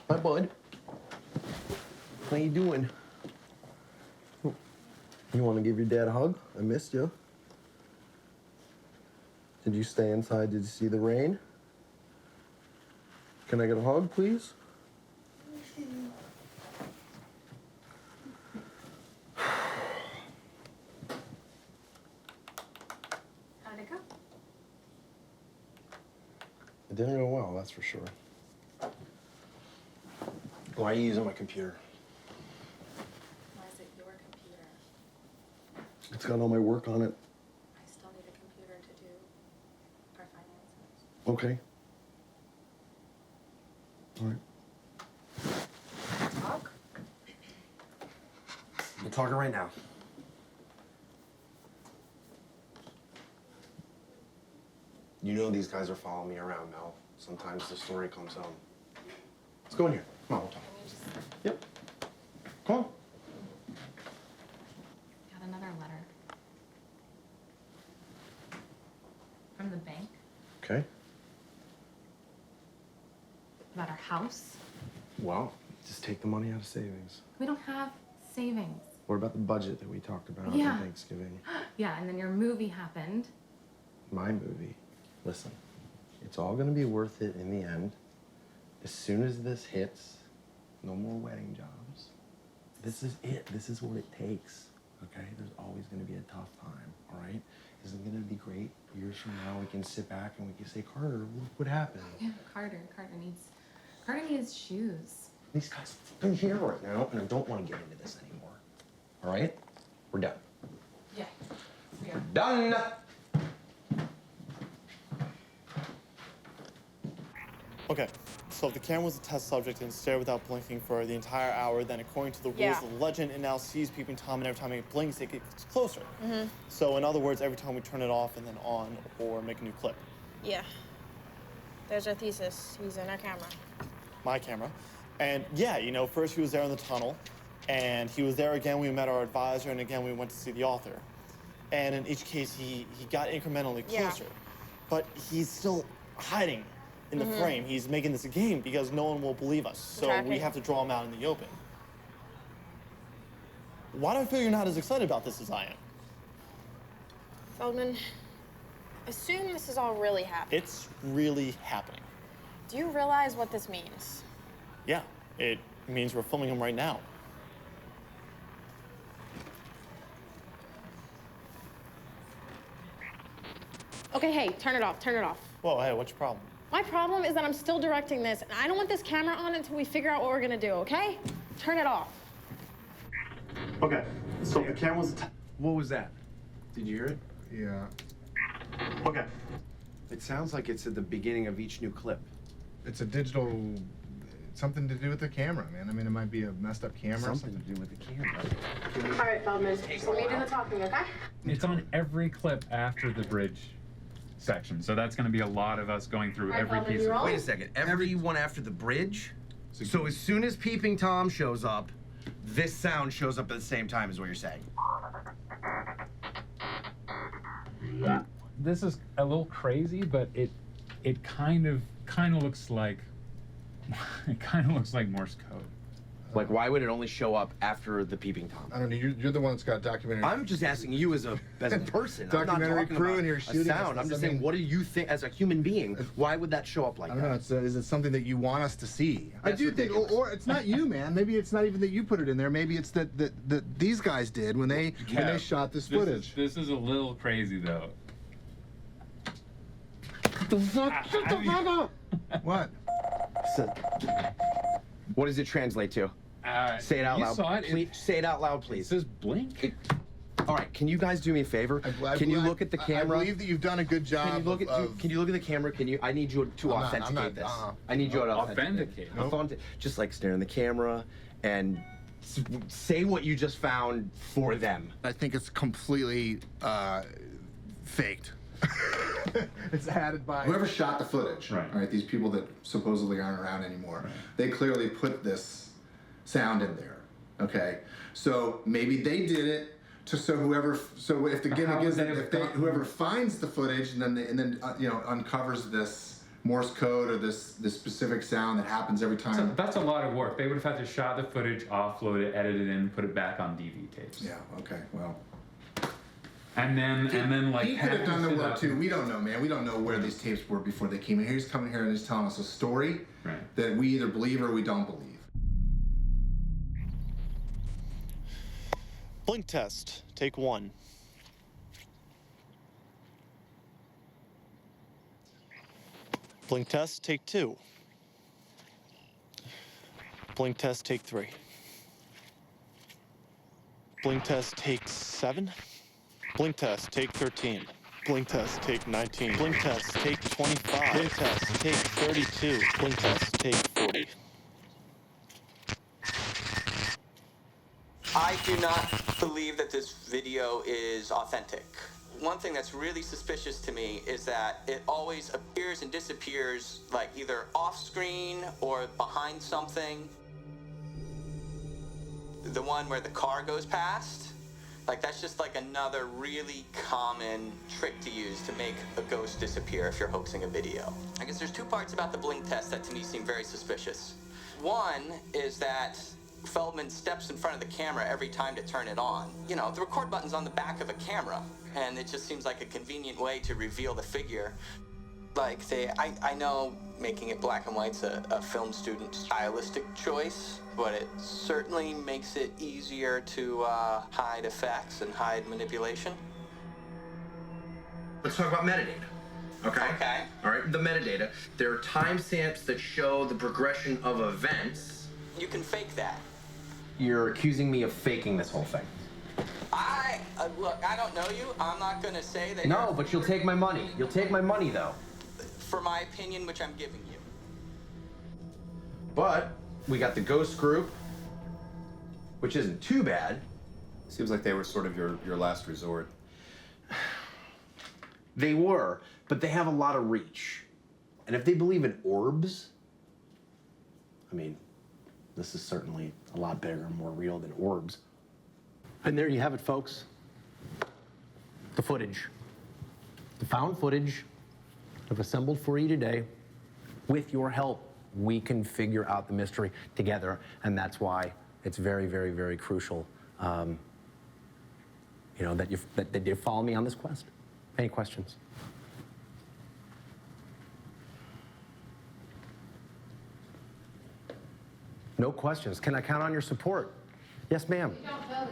Hi, bud. How you doing? You want to give your dad a hug? I missed you. Did you stay inside? Did you see the rain? Can I get a hug, please?
How'd it go?
It didn't go well, that's for sure. Why are you using my computer?
Why is it your computer?
It's got all my work on it.
I still need a computer to do our finances.
Okay. All right.
Talk?
We're talking right now. You know these guys are following me around, Mel. Sometimes the story comes home. Let's go in here. Come on, we'll talk. Yep. Come on.
Got another letter. From the bank
Okay.
about our house.
Well, just take the money out of savings.
We don't have savings.
What about the budget that we talked about
Yeah.
on Thanksgiving?
Yeah, and then your movie happened.
My movie. Listen, it's all gonna be worth it in the end. As soon as this hits, no more wedding jobs. This is it. This is what it takes. okay? There's always going to be a tough time, all right? Isn't it going to be great? Years from now, we can sit back and we can say, Carter, look what happened.
Yeah, Carter needs shoes.
These guys are here right now, and I don't want to get into this anymore. All right? We're done.
Yeah.
We're done.
Okay, so if the camera was a test subject and stared without blinking for the entire hour, then according to the rules of the legend, it now sees Peeping Tom, and every time it blinks, it gets closer.
Mm-hmm.
So in other words, every time we turn it off and then on or make a new clip.
Yeah. There's our thesis. He's in our camera.
My camera. And yeah, you know, first he was there in the tunnel, and he was there again when we met our advisor, and again we went to see the author. And in each case, he got incrementally closer.
Yeah.
But he's still hiding in the frame. He's making this a game because no one will believe us. So we have to draw him out in the open. Why do I feel you're not as excited about this as I am?
Feldman, assume this is all really happening.
It's really happening.
Do you realize what this means?
Yeah, it means we're filming him right now.
Okay, hey, turn it off, turn it off.
Whoa, hey, what's your problem?
My problem is that I'm still directing this, and I don't want this camera on until we figure out what we're gonna do, okay? Turn it off.
Okay, so the camera's...
What was that? Did you hear it?
Yeah.
Okay.
It sounds like it's at the beginning of each new clip.
It's a digital, something to do with the camera, man. I mean, it might be a messed up camera.
Something to do with the camera.
All right, Feldman, so let me do the talking, okay?
It's on every clip after the bridge section, so that's going to be a lot of us going through every piece of.
Wait a second. Everyone after the bridge? So as soon as Peeping Tom shows up, this sound shows up at the same time, is what you're saying?
This is a little crazy, but it kind of looks like Morse code.
Like, why would it only show up after the Peeping Tom?
I don't know. You're the one that's got documentary.
I'm just asking you as a person.
Documentary
I'm not talking
crew
about
in here
a
shooting
sound.
us.
I'm just
I mean-
saying, what do you think as a human being? Why would that show up like
I don't
that?
know. Is it something that you want us to see? I
That's
do think, or it's not you, man. Maybe it's not even that you put it in there. Maybe it's that these guys did when they shot this footage.
This is a little crazy, though.
What?
So, what does it translate to? Say it out
you
loud.
saw it.
Please, say it out loud, please.
It says blink.
All right, can you guys do me a favor? Can you look at the camera?
I believe that you've done a good job.
Can you look at? Can you look at the camera? Can you? I need you to authenticate this. I need you to
authenticate.
Just like stare in the camera and say what you just found for them.
I think it's completely faked. It's added by
whoever shot the footage. Right. These people that supposedly aren't around anymore. Right. They clearly put this sound in there. Okay. So maybe they did it to whoever finds the footage and then uncovers this Morse code or this specific sound that happens every time.
So that's a lot of work. They would have had to shot the footage, offload it, edit it in, put it back on DV tapes.
Yeah. Okay. Well.
And then like
he could have done the work too. We don't know, man. We don't know where these tapes were before they came in. He's coming here and he's telling us a story that we either believe or we don't believe.
Blink test, take 1. Blink test, take 2. Blink test, take 3. Blink test, take 7. Blink test, take 13. Blink test, take 19. Blink test, take 25. Blink test, take 32. Blink test, take 40.
I do not believe that this video is authentic. One thing that's really suspicious to me is that it always appears and disappears, like either off screen or behind something. The one where the car goes past, like that's just like another really common trick to use to make a ghost disappear if you're hoaxing a video. I guess there's 2 parts about the blink test that to me seem very suspicious. One is that Feldman steps in front of the camera every time to turn it on. You know, the record button's on the back of a camera, and it just seems like a convenient way to reveal the figure. Like, say, I know making it black and white's a film student stylistic choice, but it certainly makes it easier to hide effects and hide manipulation.
Let's talk about metadata. Okay?
Okay.
All right, the metadata. There are timestamps that show the progression of events.
You can fake that.
You're accusing me of faking this whole thing.
Look, I don't know you. I'm not gonna say that.
No, but you'll take my money. You'll take my money, though.
For my opinion, which I'm giving you.
But we got the ghost group, which isn't too bad.
Seems like they were sort of your last resort.
They were, but they have a lot of reach. And if they believe in orbs, I mean, this is certainly a lot bigger and more real than orbs.
And there you have it, folks. The footage. The found footage I've assembled for you today. With your help, we can figure out the mystery together, and that's why it's very, very, very crucial, that you follow me on this quest. Any questions? No questions. Can I count on your support? Yes, ma'am.
You don't know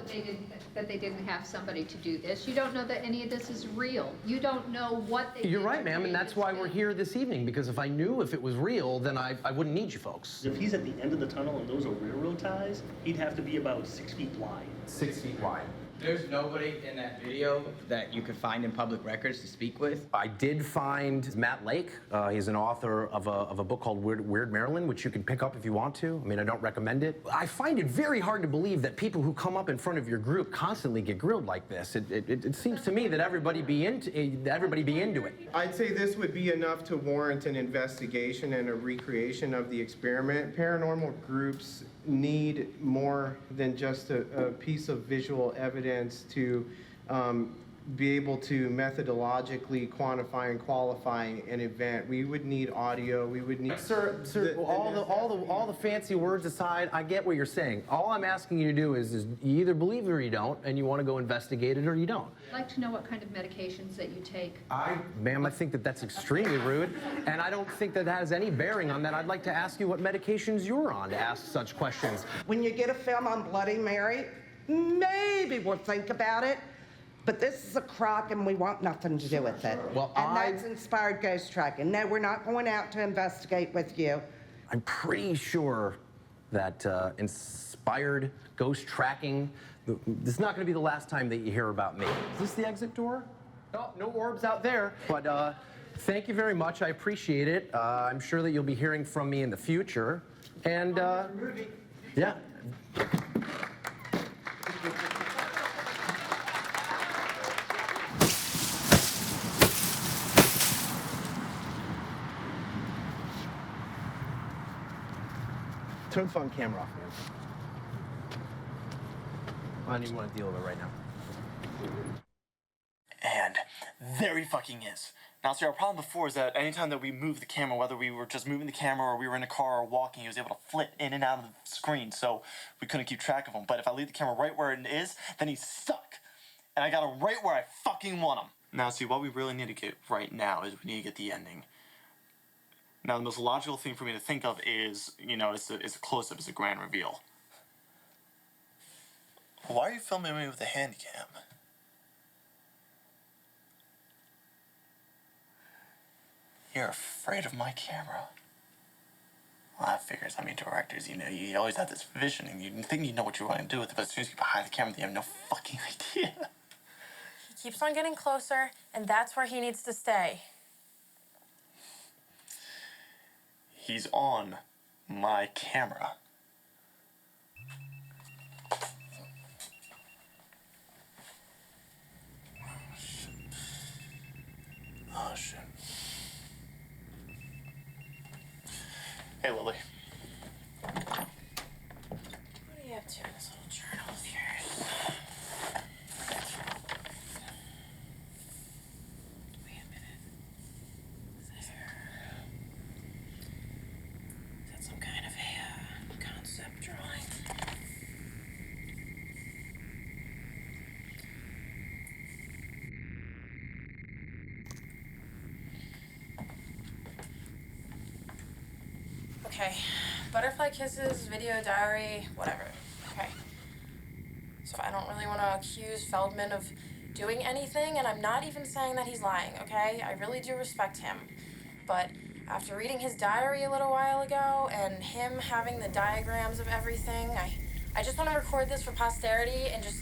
that they didn't have somebody to do this. You don't know that any of this is real. You don't know what they
You're
did
right,
to
ma'am, and that's why we're here this evening, because if I knew if it was real, then I wouldn't need you folks.
If he's at the end of the tunnel and those are railroad ties, he'd have to be about 6 feet wide.
6 feet wide.
There's nobody in that video that you could find in public records to speak with?
I did find Matt Lake. He's an author of a book called Weird Maryland, which you can pick up if you want to. I mean, I don't recommend it. I find it very hard to believe that people who come up in front of your group constantly get grilled like this. It seems to me that everybody be into it.
I'd say this would be enough to warrant an investigation and a recreation of the experiment. Paranormal groups need more than just a piece of visual evidence to be able to methodologically quantify and qualify an event. We would need audio. We would need.
Sir, all the fancy words aside, I get what you're saying. All I'm asking you to do is you either believe it or you don't, and you want to go investigate it or you don't.
I'd like to know what kind of medications that you take.
Ma'am, I think that that's extremely rude, and I don't think that has any bearing on that. I'd like to ask you what medications you're on to ask such questions.
When you get a film on Bloody Mary, maybe we'll think about it. But this is a crock and we want nothing to do with it. That's inspired ghost tracking. No, we're not going out to investigate with you.
I'm pretty sure that inspired ghost tracking, this is not going to be the last time that you hear about me. Is this the exit door? No orbs out there. But thank you very much. I appreciate it. I'm sure that you'll be hearing from me in the future. And yeah. Turn the phone camera off, man. I don't even want to deal with it right now.
And there he fucking is. Now, see, our problem before is that anytime that we moved the camera, whether we were just moving the camera or we were in a car or walking, he was able to flit in and out of the screen, so we couldn't keep track of him. But if I leave the camera right where it is, then he's stuck. And I got him right where I fucking want him. Now, see, what we really need to get right now is we need to get the ending. Now, the most logical thing for me to think of is, it's a close-up, it's a grand reveal. Why are you filming me with a hand cam? You're afraid of my camera. Well, that figures. I mean, directors, you always have this vision, and you think you know what you want to do with it, but as soon as you get behind the camera, you have no fucking idea.
He keeps on getting closer, and that's where he needs to stay.
He's on my camera. Oh, shit. Hey, Lily.
What are you up to in this little journal of yours? Wait a minute. Is that some kind of a concept drawing? Okay. Butterfly Kisses, video diary, whatever. Okay. So I don't really want to accuse Feldman of doing anything, and I'm not even saying that he's lying, okay? I really do respect him. But after reading his diary a little while ago and him having the diagrams of everything, I just want to record this for posterity and just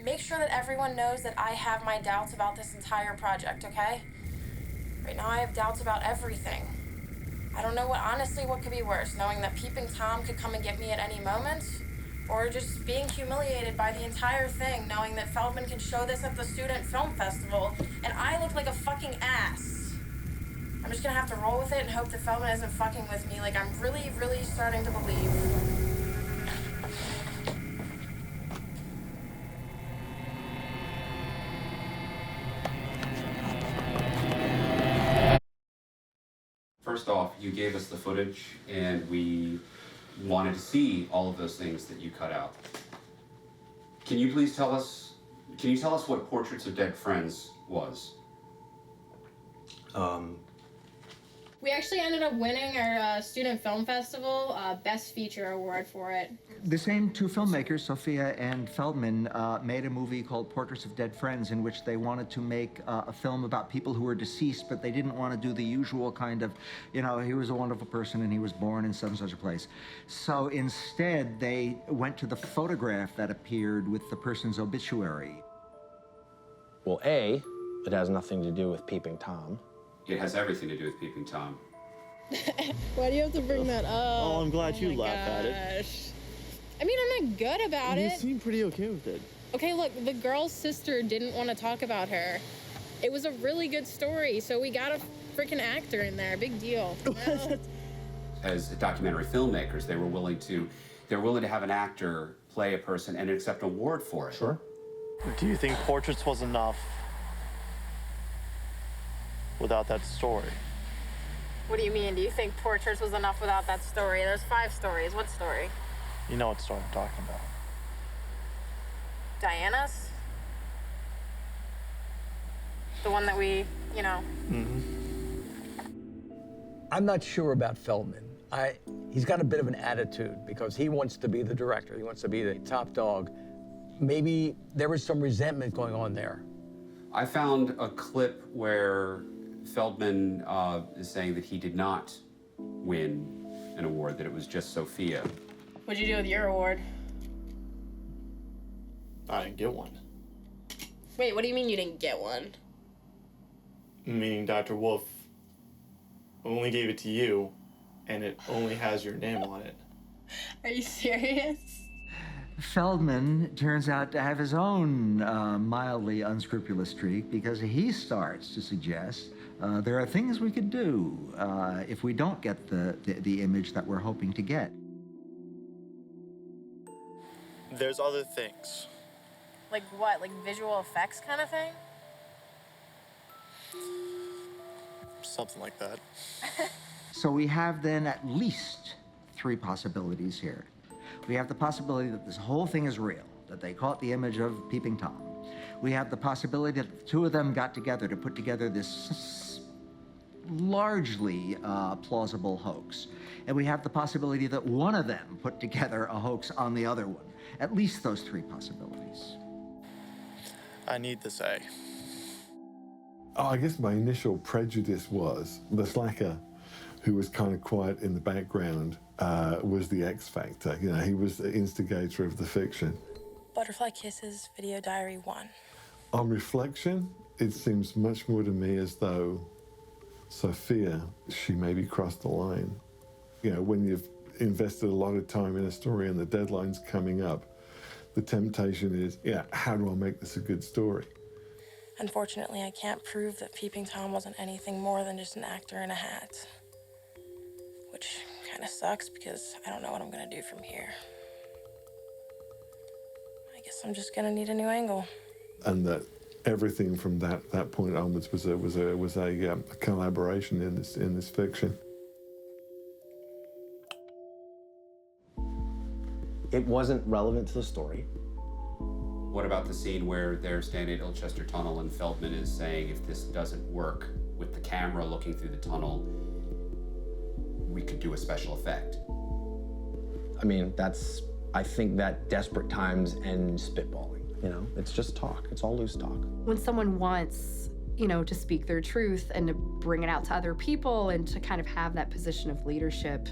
make sure that everyone knows that I have my doubts about this entire project, okay? Right now I have doubts about everything. I don't know what could be worse, knowing that Peeping Tom could come and get me at any moment, or just being humiliated by the entire thing, knowing that Feldman can show this at the student film festival, and I look like a fucking ass. I'm just gonna have to roll with it and hope that Feldman isn't fucking with me, like I'm really, really starting to believe.
First off, you gave us the footage, and we wanted to see all of those things that you cut out. Can you please tell us what Portraits of Dead Friends was?
We actually ended up winning our student film festival best feature award for it.
The same two filmmakers, Sophia and Feldman, made a movie called Portraits of Dead Friends, in which they wanted to make a film about people who were deceased, but they didn't want to do the usual kind of, you know, he was a wonderful person and he was born in such and such a place. So instead, they went to the photograph that appeared with the person's obituary.
Well, A, it has nothing to do with Peeping Tom.
It has everything to do with Peeping Tom.
Why do you have to bring that up?
Oh, I'm glad you laughed at it.
I mean, I'm not good about
You
it.
seem pretty okay with it.
Okay, look, the girl's sister didn't want to talk about her. It was a really good story, so we got a freaking actor in there. Big deal.
As documentary filmmakers, they were willing to have an actor play a person and accept an award for it.
Sure.
Do you think Portraits was enough without that story?
What do you mean? Do you think Portraits was enough without that story? There's 5 stories. What story?
You know what story I'm talking about.
Diana's? The one that we, you know.
I'm not sure about Feldman. He's got a bit of an attitude because he wants to be the director. He wants to be the top dog. Maybe there was some resentment going on there.
I found a clip where Feldman is saying that he did not win an award, that it was just Sophia.
What'd you do with your award?
I didn't get one.
Wait, what do you mean you didn't get one?
Meaning Dr. Wolf only gave it to you, and it only has your name on it.
Are you serious?
Feldman turns out to have his own mildly unscrupulous streak, because he starts to suggest there are things we could do if we don't get the image that we're hoping to get.
There's other things.
Like what? Like visual effects kind of thing?
Something like that.
So we have then at least 3 possibilities here. We have the possibility that this whole thing is real, that they caught the image of Peeping Tom. We have the possibility that the 2 of them got together to put together this largely plausible hoax. And we have the possibility that one of them put together a hoax on the other one. At least those 3 possibilities.
I need this A.
Oh, I guess my initial prejudice was the slacker, who was kind of quiet in the background, was the X factor. You know, he was the instigator of the fiction.
Butterfly Kisses, video diary 1.
On reflection, it seems much more to me as though Sophia, she maybe crossed the line. You know, when you've invested a lot of time in a story and the deadline's coming up, the temptation is, yeah, how do I make this a good story?
Unfortunately, I can't prove that Peeping Tom wasn't anything more than just an actor in a hat. Which kind of sucks because I don't know what I'm gonna do from here. I guess I'm just gonna need a new angle.
And that everything from that point onwards was a collaboration in this fiction.
It wasn't relevant to the story.
What about the scene where they're standing at Ilchester Tunnel and Feldman is saying, if this doesn't work with the camera looking through the tunnel, we could do a special effect.
I mean, I think that desperate times end spitballing, you know? It's just talk. It's all loose talk.
When someone wants, you know, to speak their truth and to bring it out to other people and to kind of have that position of leadership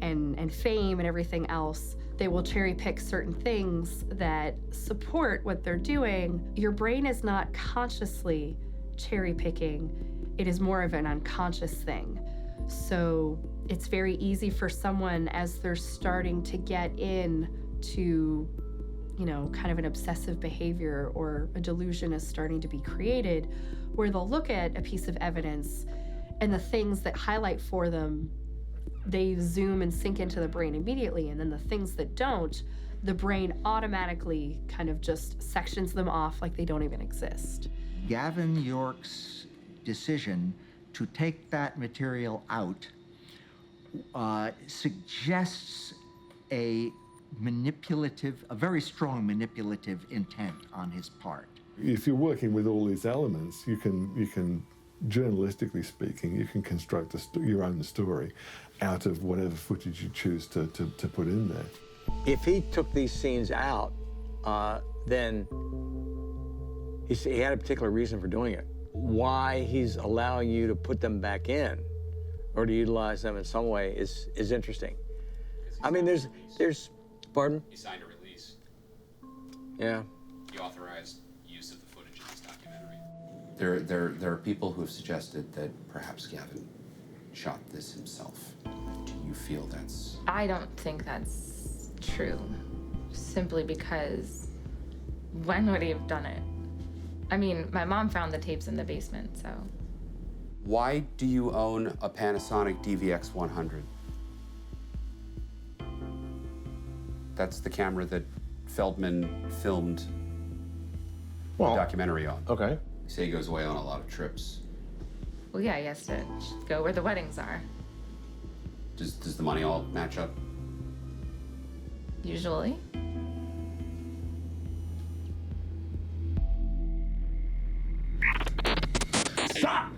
and fame and everything else, they will cherry pick certain things that support what they're doing. Your brain is not consciously cherry picking. It is more of an unconscious thing. So it's very easy for someone as they're starting to get into, you know, kind of an obsessive behavior or a delusion is starting to be created, where they'll look at a piece of evidence and the things that highlight for them, they zoom and sink into the brain immediately. And then the things that don't, the brain automatically kind of just sections them off like they don't even exist.
Gavin York's decision to take that material out suggests a very strong manipulative intent on his part.
If you're working with all these elements, you can journalistically speaking, you can construct your own story out of whatever footage you choose to put in there.
If he took these scenes out, then he had a particular reason for doing it. Why he's allowing you to put them back in or to utilize them in some way is interesting. I mean, there's, pardon?
He signed a release.
Yeah.
He authorized use of the footage in this documentary. There are people who have suggested that perhaps Gavin shot this himself. Do you feel that's...
I don't think that's true, simply because when would he have done it? I mean, my mom found the tapes in the basement, so.
Why do you own a Panasonic DVX 100? That's the camera that Feldman filmed the documentary on.
Okay.
You say he goes away on a lot of trips.
Well, yeah, he has to go where the weddings are,
Does the money all match up?
usually.
Stop!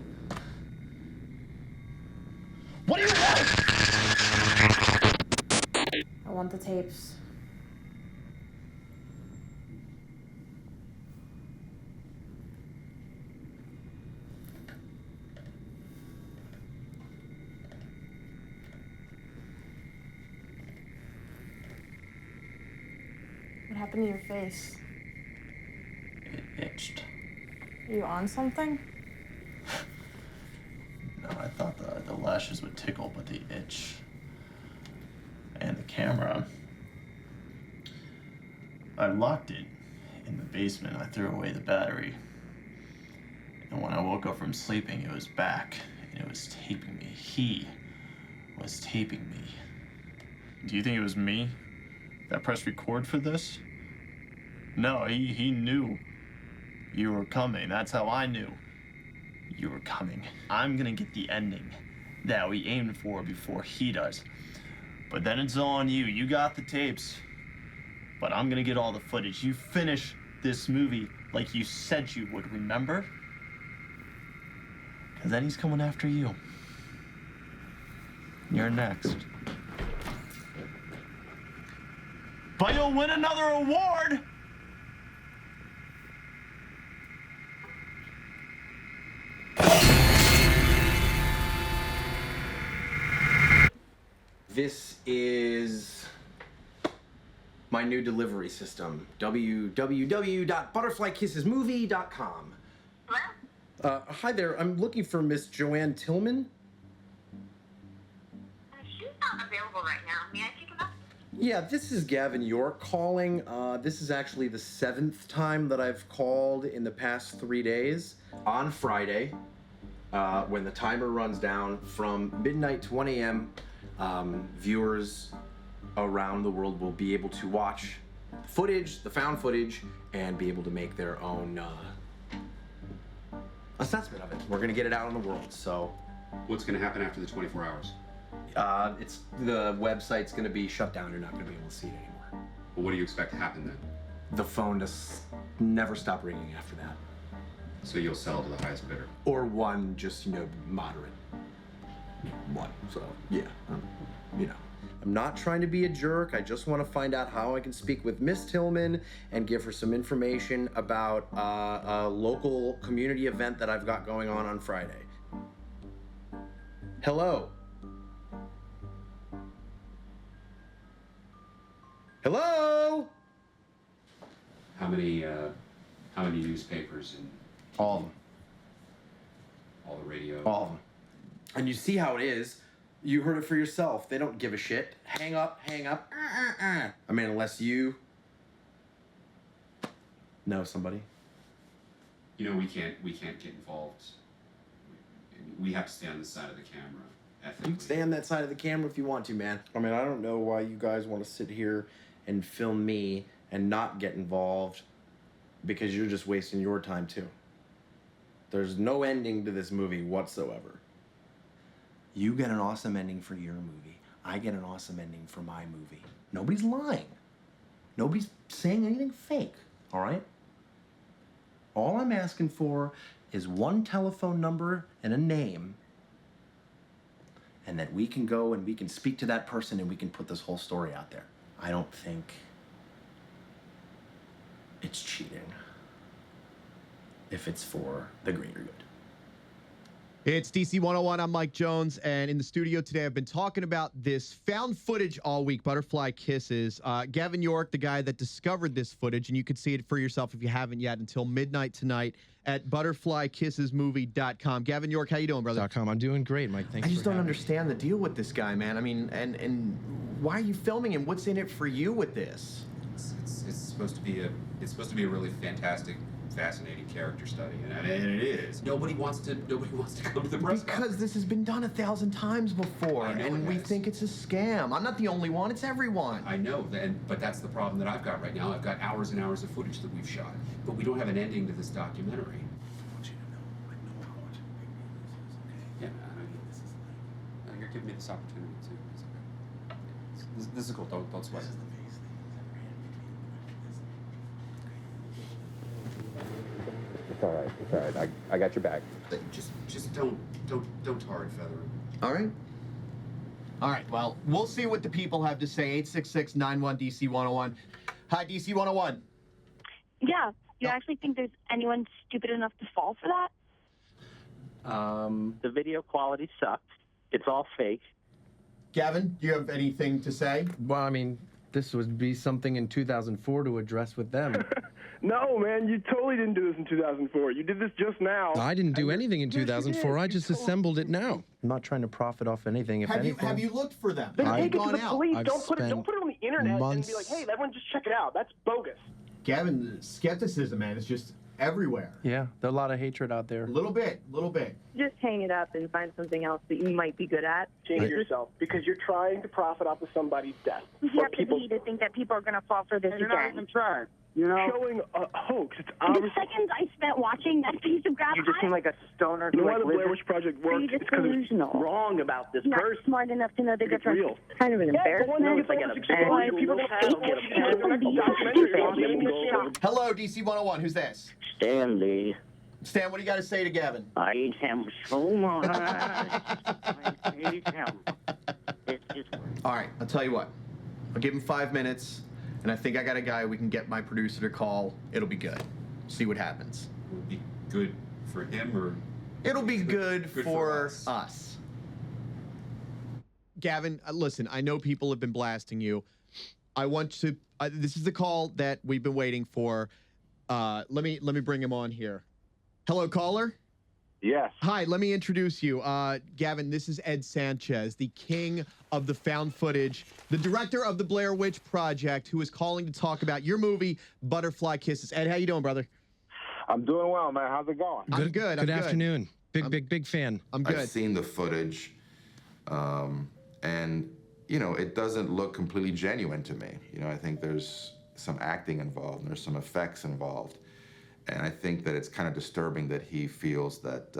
What do you want?
I want the tapes. What happened to your face?
It itched.
Are you on something?
No, I thought the lashes would tickle, but the itch and the camera, I locked it in the basement. I threw away the battery. And when I woke up from sleeping, it was back and it was taping me. He was taping me.
Do you think it was me that pressed record for this? No, he knew you were coming. That's how I knew you were coming. I'm gonna get the ending that we aimed for before he does. But then it's on you. You got the tapes. But I'm gonna get all the footage. You finish this movie like you said you would, remember? Because then he's coming after you. You're next. But you'll win another award!
This is my new delivery system, www.butterflykissesmovie.com. Hi there, I'm looking for Miss Joanne Tillman.
She's not available right now. May I take a message?
Yeah, this is Gavin York calling. This is actually the 7th time that I've called in the past 3 days. On Friday, when the timer runs down from midnight to 1 a.m., viewers around the world will be able to watch footage, the found footage, and be able to make their own assessment of it. We're gonna get it out in the world, so.
What's gonna happen after the 24 hours?
The website's gonna be shut down. You're not gonna be able to see it anymore.
Well, what do you expect to happen then?
The phone just never stop ringing after that.
So you'll sell to the highest bidder?
Or one just, moderate.
What? So, yeah, you know. I'm not trying to be a jerk. I just want to find out how I can speak with Miss Tillman and give her some information about a local community event that I've got going on Friday. Hello? Hello?
How many newspapers and
All of them.
all the radio?
All of them. And you see how it is. You heard it for yourself. They don't give a shit. Hang up, hang up. I mean, unless you know somebody.
You know, we can't get involved. We have to stay on the side of the camera.
You can stay on that side of the camera if you want to, man. I mean, I don't know why you guys want to sit here and film me and not get involved, because you're just wasting your time too. There's no ending to this movie whatsoever. You get an awesome ending for your movie. I get an awesome ending for my movie. Nobody's lying. Nobody's saying anything fake, all right? All I'm asking for is one telephone number and a name, and that we can go and we can speak to that person and we can put this whole story out there. I don't think it's cheating if it's for the greater good.
It's DC 101. I'm Mike Jones, and in the studio today, I've been talking about this found footage all week, Butterfly Kisses. Gavin York, the guy that discovered this footage, and you can see it for yourself if you haven't yet until midnight tonight at butterflykissesmovie.com. Gavin York, how you doing, brother?
.com. I'm doing great, Mike. Thanks.
I just don't understand the deal with this guy, man. I mean, and why are you filming him? What's in it for you with this?
It's supposed to be a really fantastic, fascinating character study, and it is. Nobody wants to come to the press
Because this has been done 1,000 times before, and we think it's a scam. I'm not the only one, it's everyone.
I know, but that's the problem that I've got right now. I've got hours and hours of footage that we've shot, but we don't have an ending to this documentary. I want you to know how much big this is, okay? Yeah, I mean, you're giving me this opportunity too. It's okay. This is cool. Don't sweat it.
It's all right. I got your back.
Just don't tar and feather him.
All right. All right, well, we'll see what the people have to say. 866-91-DC-101. Hi, DC-101.
Yeah, you actually think there's anyone stupid enough to fall for that?
The video quality sucks. It's all fake.
Gavin, do you have anything to say?
Well, I mean, this would be something in 2004 to address with them.
No, man, you totally didn't do this in 2004. You did this just now.
I didn't do anything in
Yes, you
2004.
did.
I just assembled it now. I'm not trying to profit off anything. If
Have
anything,
you looked for them?
Then
Have you
take it to
gone
the
out?
police.
I've
Don't put it
spent
on the internet
months-
and be like, hey, everyone just check it out. That's bogus.
Gavin, the skepticism, man, is just everywhere.
Yeah, there's a lot of hatred out there.
A little bit.
Just hang it up and find something else that you might be good at.
Change yourself because you're trying to profit off of somebody's death.
You have to be to think that people are going to fall for this
You're not
again.
even trying. You know, showing a hoax. It's
The
obviously.
seconds I spent watching that piece of graph,
You just seem like a stoner
You
who
know why
like
the Blair
lives
Witch Project
Are you
worked?
just
It's because it's
delusional?
wrong about this
not
person.
smart enough to know the
It's
difference.
real.
It's kind of an embarrassment.
Yeah,
It's like an
People don't
Hello, DC-101. Who's this?
Stanley.
Stan, what do you got to say to Gavin?
I hate him so much. I hate him. It's just.
All right, I'll tell you what. I'll give him 5 minutes, and I think I got a guy we can get my producer to call. It'll be good. See what happens.
Will it be good for him or?
It'll be good for
us.
us. Gavin, listen, I know people have been blasting you. I want to. This is the call that we've been waiting for. Let me bring him on here. Hello, caller.
Yes.
Hi, let me introduce you. Gavin, this is Ed Sanchez, the king of the found footage, the director of the Blair Witch Project, who is calling to talk about your movie, Butterfly Kisses. Ed, how you doing, brother?
I'm doing well, man. How's it going?
I'm good. I'm
Good afternoon. Big fan.
I'm good.
I've seen the footage, and you know, it doesn't look completely genuine to me. You know, I think there's some acting involved and there's some effects involved, and I think that it's kind of disturbing that he feels that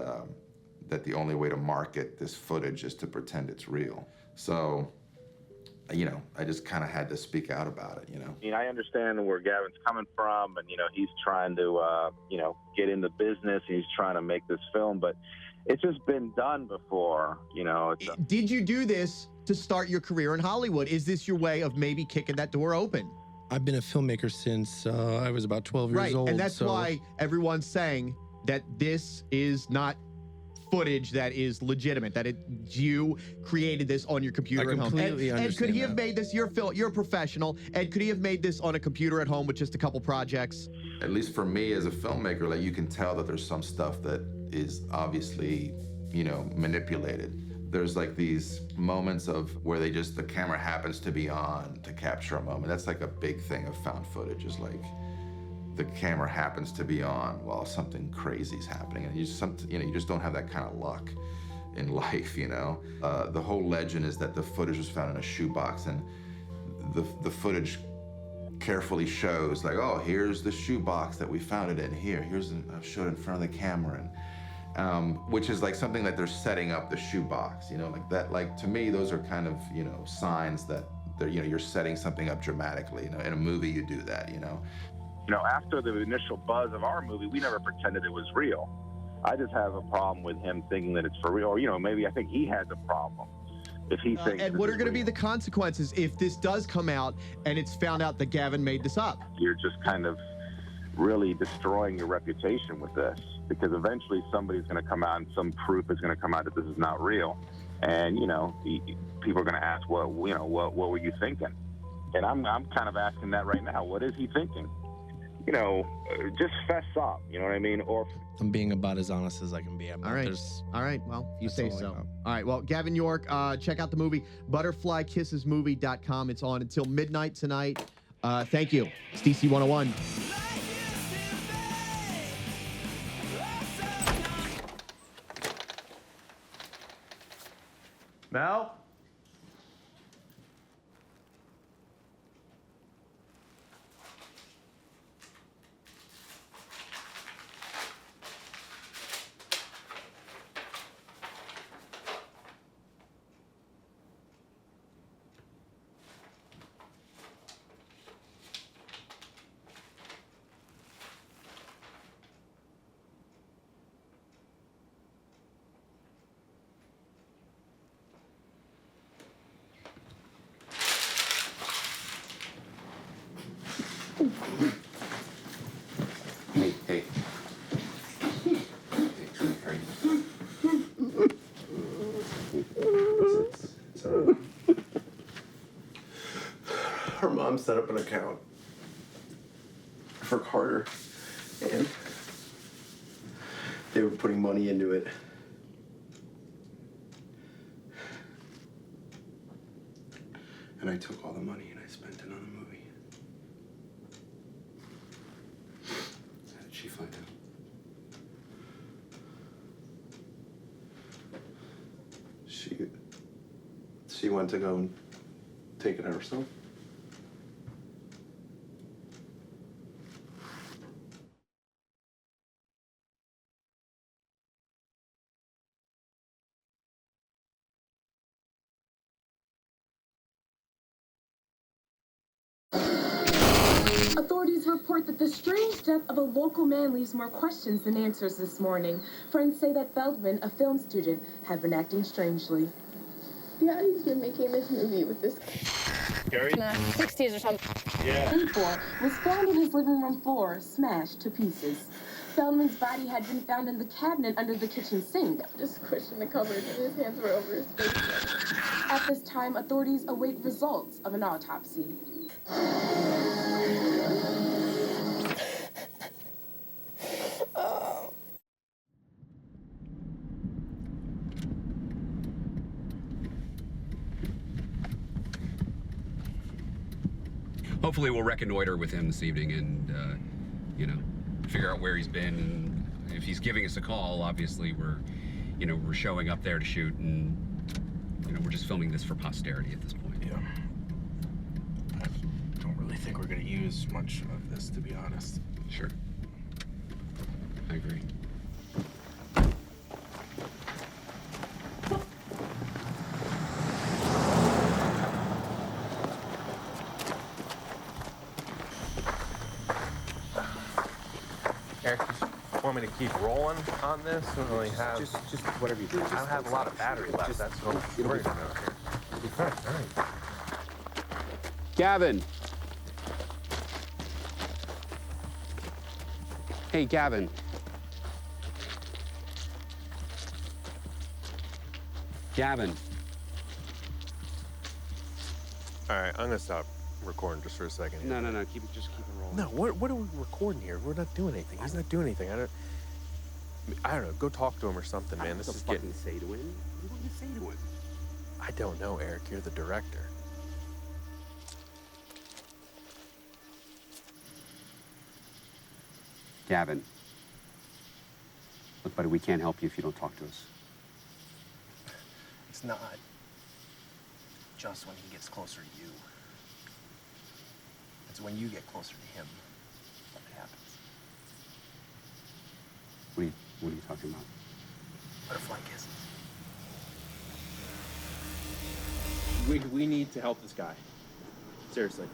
that the only way to market this footage is to pretend it's real. So, you know, I just kind of had to speak out about it, you know.
I mean, I understand where Gavin's coming from, and, you know, he's trying to, you know, get in the business, and he's trying to make this film, but it's just been done before, you know.
Did you do this to start your career in Hollywood? Is this your way of maybe kicking that door open?
I've been a filmmaker since I was about 12 years old.
And that's why everyone's saying that this is not footage that is legitimate, that you created this on your computer at home.
completely
Ed, could he have
understand
made this, you're a professional, Ed, could he have made this on a computer at home with just a couple projects?
At least for me as a filmmaker, like, you can tell that there's some stuff that is obviously, you know, manipulated. There's like these moments of where the camera happens to be on to capture a moment. That's like a big thing of found footage, is like the camera happens to be on while something crazy is happening, and you just don't have that kind of luck in life, you know. The whole legend is that the footage was found in a shoebox, and the footage carefully shows, like, oh, here's the shoebox that we found it in. I've showed it in front of the camera, and which is like something that they're setting up the shoebox, you know, like that. Like, to me, those are kind of, you know, signs that they're, you know, you're setting something up dramatically. You know, in a movie, you do that, you know.
You know, after the initial buzz of our movie, we never pretended it was real. I just have a problem with him thinking that it's for real, or, you know, maybe I think he has a problem if he thinks.
And what are going to be the consequences if this does come out and it's found out that Gavin made this up?
You're just kind of really destroying your reputation with this, because eventually somebody's going to come out and some proof is going to come out that this is not real, and, you know, people are going to ask, well, you know, what were you thinking? And I'm kind of asking that right now. What is he thinking? You know, just fess up, you know what I mean? Or
I'm being about as honest as I can be.
All right, well, you say so. All right, well, Gavin York, check out the movie, butterflykissesmovie.com. It's on until midnight tonight. Thank you. It's DC 101.
Mel? Hey.
Her mom set up an account for Carter, and they were putting money into it. And I took all the money and I spent it on a movie. How did she find out? She went to go and take it out herself.
Authorities report that the strange death of a local man leaves more questions than answers this morning. Friends say that Feldman, a film student, had been acting strangely.
Yeah, he's been making this movie with this
Gary?
in the 60s or something.
Yeah. Was found on his living room floor, smashed to pieces. Feldman's body had been found in the cabinet under the kitchen sink.
Just squished in the cupboard and his hands were over his face.
At this time, authorities await results of an autopsy.
Hopefully we'll reconnoiter with him this evening and, you know, figure out where he's been. And if he's giving us a call, obviously we're showing up there to shoot, and, you know, we're just filming this for posterity at this point.
Yeah. I don't really think we're going to use much of this, to be honest.
Sure. I agree.
Want me to keep rolling on this? I don't really have.
Just whatever you do.
I don't have a lot of battery left. That's what I'm worried about here. All right.
Gavin. Hey, Gavin. Gavin.
All right, I'm gonna stop recording just for a second. Here.
No. Keep it rolling.
No, what are we recording here? We're not doing anything. He's not doing anything. I don't know. Go talk to him or something, man. This is getting.
What do you say to him? What do you say to him?
I don't know, Eric. You're the director.
Gavin. Look, buddy, we can't help you if you don't talk to us.
It's not just when he gets closer to you. It's when you get closer to him that it happens.
What are you talking about?
Butterfly kisses.
We need to help this guy. Seriously.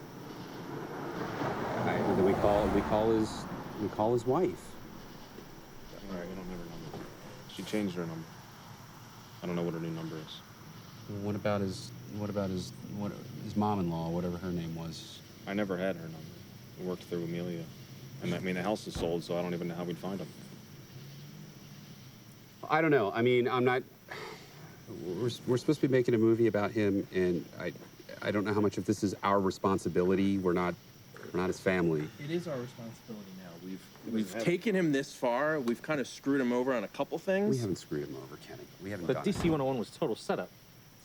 All right, well, then we call his wife.
All right, we don't have her number. She changed her number. I don't know what her new number is.
What about his mom-in-law, whatever her name was?
I never had her number. We worked through Amelia. And I mean, the house is sold, so I don't even know how we'd find him.
I don't know. I mean, I'm not. We're supposed to be making a movie about him, and I don't know how much of this is our responsibility. We're not his family.
It is our responsibility now. We've taken him this far. We've kind of screwed him over on a couple things.
We haven't screwed him over, Kenny. We haven't.
But DC 101 was total setup.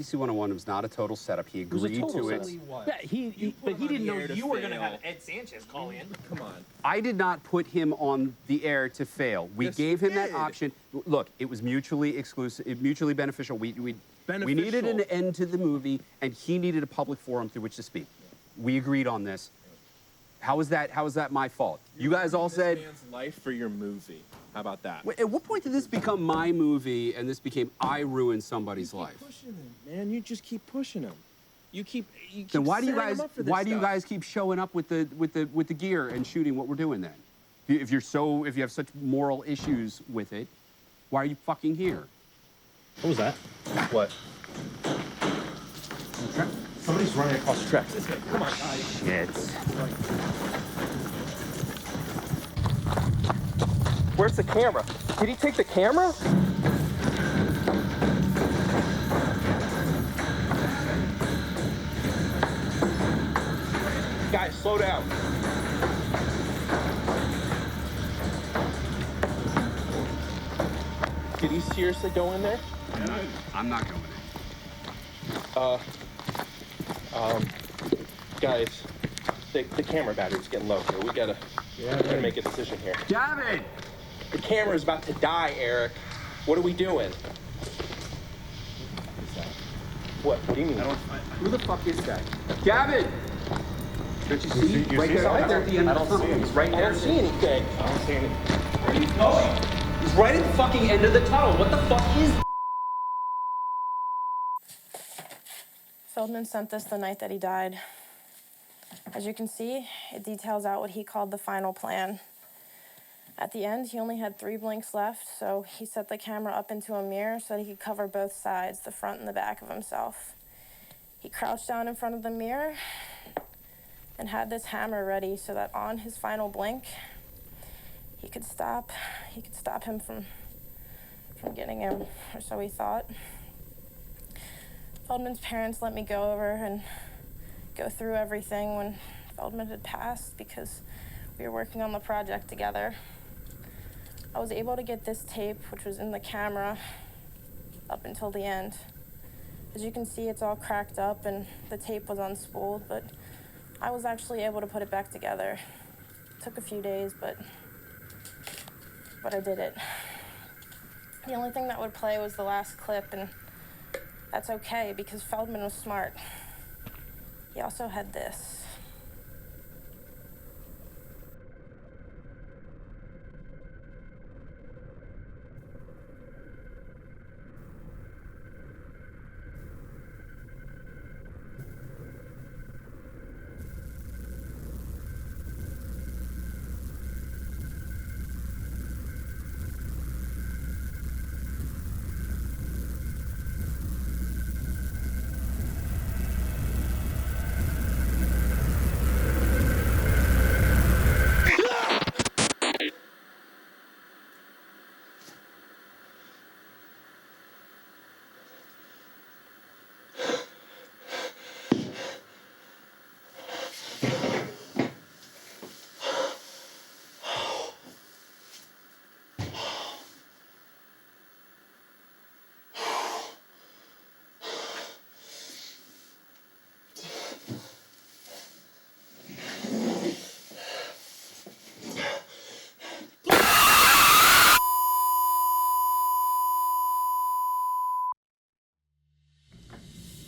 DC 101 was not a total setup. He agreed to it.
Yeah, he didn't know you were going to have Ed Sanchez call in.
Come on.
I did not put him on the air to fail. We gave him that option. Look, it was mutually exclusive, mutually beneficial. We needed an end to the movie, and he needed a public forum through which to speak. We agreed on this. How is that my fault? You guys all said.
This man's life for your movie. How about that?
At what point did this become my movie and this became I ruined somebody's life?
Pushing him, man. You just keep pushing him. You keep
Then why do you
setting him
guys
up for this
why do you
stuff.
guys keep showing up with the gear and shooting what we're doing then? If you have such moral issues with it, why are you fucking here?
What was that?
What? Somebody's running across the tracks. Come on, guys.
Shit.
Where's the camera? Did he take the camera? Guys, slow down. Did he seriously go in there?
I'm not going in.
Guys, the camera battery's getting low here. We gotta make a decision here.
Gavin!
The camera's about to die, Eric. What are we doing? What do you mean?
Who the fuck is that? Gavin! Don't you see? Right there at the end of the tunnel. He's right there.
I don't see anything. I don't see anything.
Where are you going? He's right at the fucking end of the tunnel. What the fuck is
Feldman sent this the night that he died. As you can see, it details out what he called the final plan. At the end, he only had 3 blinks left, so he set the camera up into a mirror so that he could cover both sides, the front and the back of himself. He crouched down in front of the mirror and had this hammer ready so that on his final blink, he could stop him from getting him, or so he thought. Feldman's parents let me go over and go through everything when Feldman had passed because we were working on the project together. I was able to get this tape, which was in the camera, up until the end. As you can see, it's all cracked up and the tape was unspooled, but I was actually able to put it back together. It took a few days, but I did it. The only thing that would play was the last clip, and that's okay because Feldman was smart. He also had this.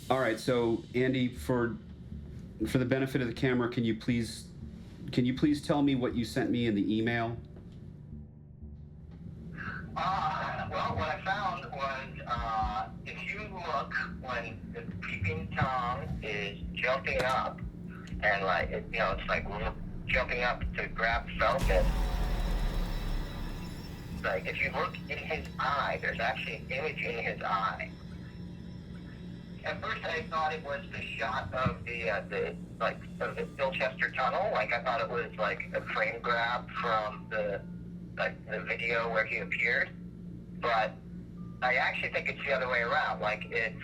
All right, so Andy, for the benefit of the camera, can you please tell me what you sent me in the email?
Well, what I found was, if you look when the Peeping Tom is jumping up, and like, it's like jumping up to grab Feldman. Like, if you look in his eye, there's actually an image in his eye. At first, I thought it was the shot of the Bilchester Tunnel. Like, I thought it was like a frame grab from the video where he appeared. But I actually think it's the other way around. Like, it's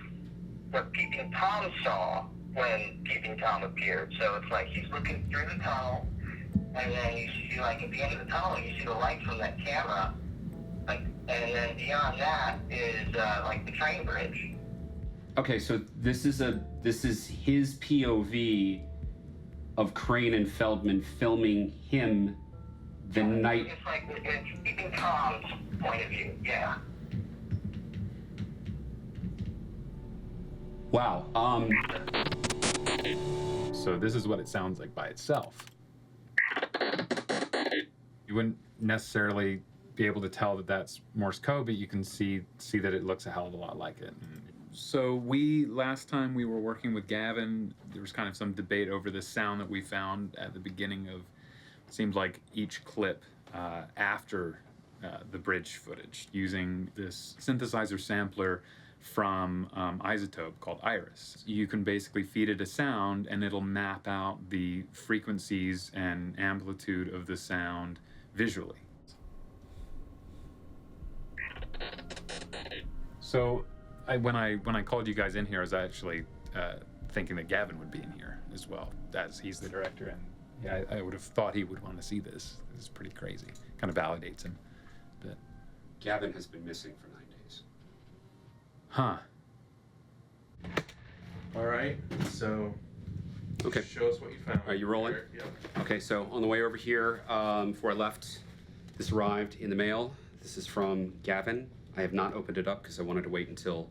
what Peeping Tom saw when Peeping Tom appeared. So it's like he's looking through the tunnel, and then you see, like, at the end of the tunnel, you see the light from that camera. Like, and then beyond that is like the train bridge.
Okay, so this is his POV of Crane and Feldman filming him the night.
It's like it's Peeping Tom's point of view. Yeah.
Wow.
So this is what it sounds like by itself. You wouldn't necessarily be able to tell that that's Morse code, but you can see that it looks a hell of a lot like it. So last time we were working with Gavin, there was kind of some debate over the sound that we found at the beginning of, seems like each clip after the bridge footage, using this synthesizer sampler from Isotope called Iris. You can basically feed it a sound and it'll map out the frequencies and amplitude of the sound visually. So when I called you guys in here, I was actually thinking that Gavin would be in here as well, as he's the director, and yeah, I would have thought he would want to see this. This is pretty crazy. Kind of validates him. But
Gavin has been missing for 9 days.
Huh.
All right, so
Okay.
show us what you found.
Are you rolling?
Yep.
Okay, so on the way over here, before I left, this arrived in the mail. This is from Gavin. I have not opened it up because I wanted to wait until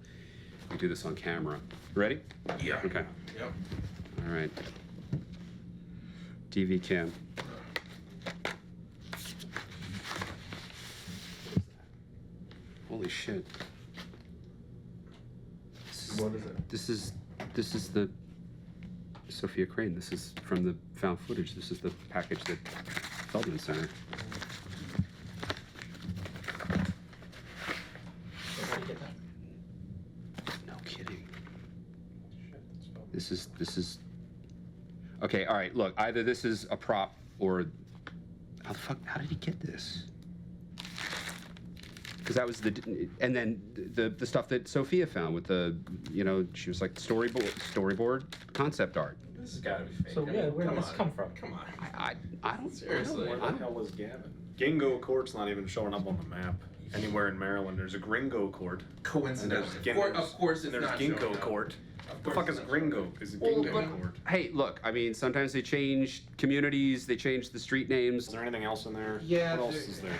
we do this on camera. You ready?
Yeah.
Okay.
Yep.
All right. DV cam. Holy shit.
What is it?
This is the Sophia Crane. This is from the found footage. This is the package that Feldman sent her. No kidding. This is. Okay, all right. Look, either this is a prop or how did he get this? Because that was and then the stuff that Sophia found with the, she was like storyboard concept art.
This has got to be fake.
So yeah, where did this come from?
Come on.
I don't
Seriously.
I don't
Where
know.
the hell was Gavin?
Gingo Court's not even showing up on the map anywhere in Maryland. There's a Gringo Court.
Coincidence.
Of
course
and
it's
there's
not
Ginkgo
showing up.
Court.
Of
The
course
fuck is
it's
Gringo? Is it
Well,
Gingo
but-
Court?
Hey, look, I mean, sometimes they change communities, they change the street names.
Is there anything else in there?
Yeah,
What else is there?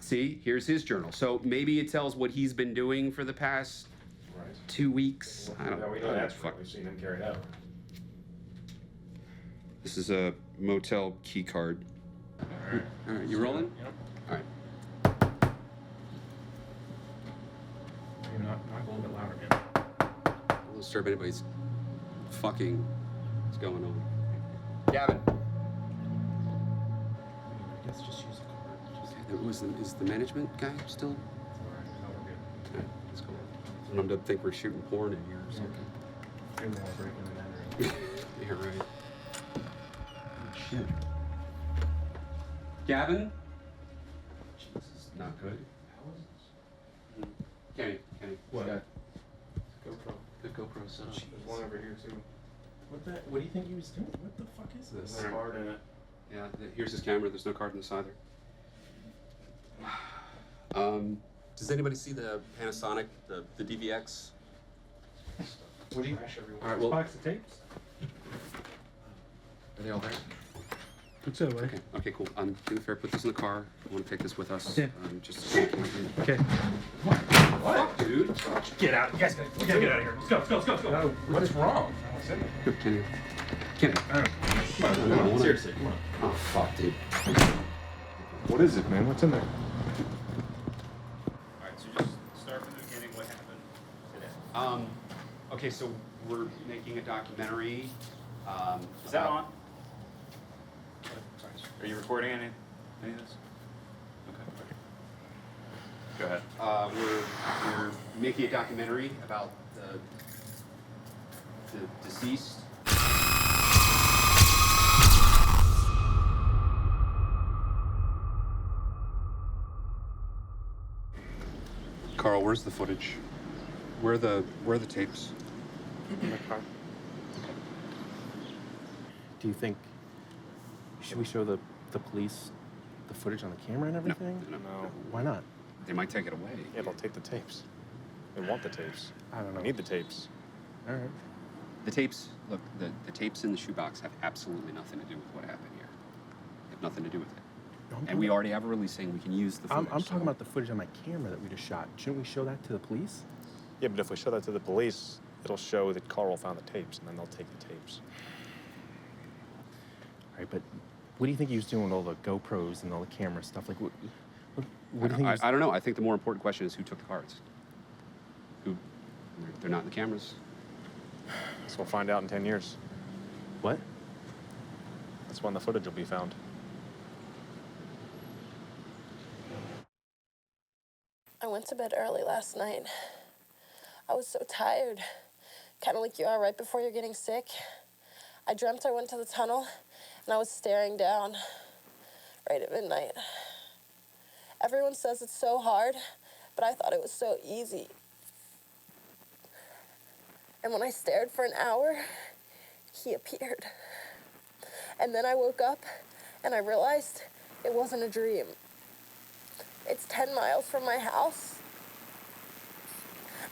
See, here's his journal. So maybe it tells what he's been doing for the past 2 weeks. I don't
Yeah, we know that's fuck. We've seen him carried out.
This is a motel key card. All right, you rolling?
Yep.
All right.
Maybe not a little bit louder, man.
Don't disturb anybody's fucking. What's going on? Gavin.
I guess just use a card.
Is the management guy still? Okay, let's go. I don't know, think we're shooting porn in here or something.
Maybe we'll break into that area.
Yeah, right. Shit. Gavin? This is not good. Kenny.
What?
Got
GoPro.
the GoPro set up.
There's one over here too.
What do you think he was doing? What the fuck is this?
There's a card in it.
Yeah, here's his camera. There's no card in this either. Does anybody see the Panasonic, the DVX?
What do you?
All right, well,
Box of tapes.
are they all there?
It's that way.
Okay, okay, cool. Do me a favor, put this in the car. I want to take this with us.
Yeah.
Just
Okay.
What? Dude?
Get out. You guys we gotta get out of here. Let's go.
No, what is wrong?
Good, Kenny. Kenny.
Come on. Seriously, come on.
Oh, fuck, dude.
What is it, man? What's in there?
Alright, so just start from the beginning. What happened today? Okay, so we're making a documentary.
Is that on? Sorry. Are you recording any of this? Okay. Go ahead.
We're making a documentary about the deceased. Carl, where's the footage? Where are the tapes?
In my car. Do you think, should we show the police the footage on the camera and everything?
No.
Why not?
They might take it away.
Yeah, they'll take the tapes. They want the tapes. I don't know. Need the tapes. All right.
The tapes, look, the tapes in the shoebox have absolutely nothing to do with what happened here. They have nothing to do with it. And we already have a release saying we can use the footage.
I'm talking about the footage on my camera that we just shot. Shouldn't we show that to the police?
Yeah, but if we show that to the police, it'll show that Carl found the tapes, and then they'll take the tapes.
All right, but what do you think he was doing with all the GoPros and all the camera stuff? Like, what do you think?
I don't know. I think the more important question is who took the cards. They're not in the cameras.
So we'll find out in 10 years.
What?
That's when the footage will be found.
I went to bed early last night. I was so tired, kind of like you are right before you're getting sick. I dreamt I went to the tunnel, and I was staring down right at midnight. Everyone says it's so hard, but I thought it was so easy. And when I stared for an hour, he appeared. And then I woke up, and I realized it wasn't a dream. It's 10 miles from my house,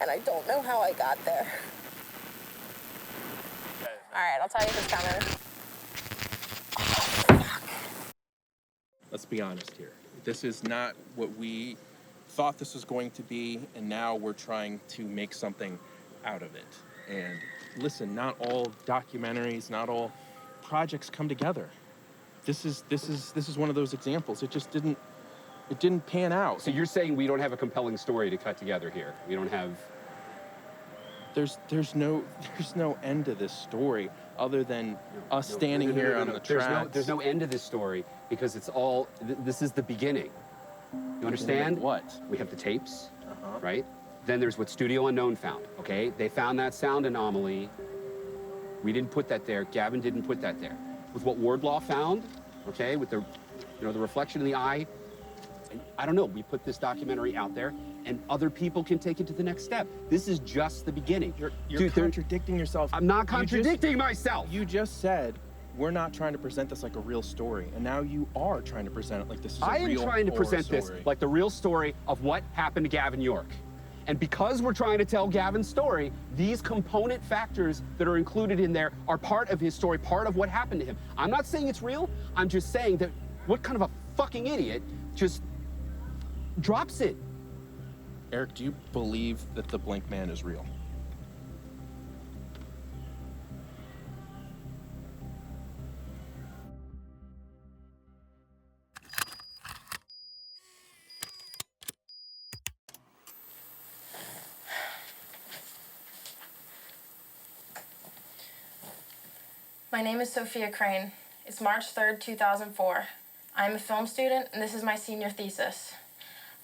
and I don't know how I got there. All right, I'll tell you if it's coming.
Let's be honest here. This is not what we thought this was going to be, and now we're trying to make something out of it. And listen, not all documentaries, not all projects come together. This is one of those examples. It just didn't pan out.
So you're saying we don't have a compelling story to cut together here? We don't have...
There's no end to this story other than us standing here on the tracks.
There's no end to this story because it's all, this is the beginning. You understand?
What?
We have the tapes, right? Then there's what Studio Unknown found, okay? They found that sound anomaly. We didn't put that there. Gavin didn't put that there. With what Wardlaw found, okay, with the reflection in the eye, and I don't know, we put this documentary out there and other people can take it to the next step. This is just the beginning.
You're contradicting yourself.
I'm not contradicting myself.
You just said we're not trying to present this like a real story, and now you are trying to present it like this is a real
I am trying to present
story.
this like the real story of what happened to Gavin York. And because we're trying to tell Gavin's story, these component factors that are included in there are part of his story, part of what happened to him. I'm not saying it's real. I'm just saying that what kind of a fucking idiot just drops it?
Eric, do you believe that the Blink Man is real?
My name is Sophia Crane. It's March 3rd, 2004. I'm a film student, and this is my senior thesis.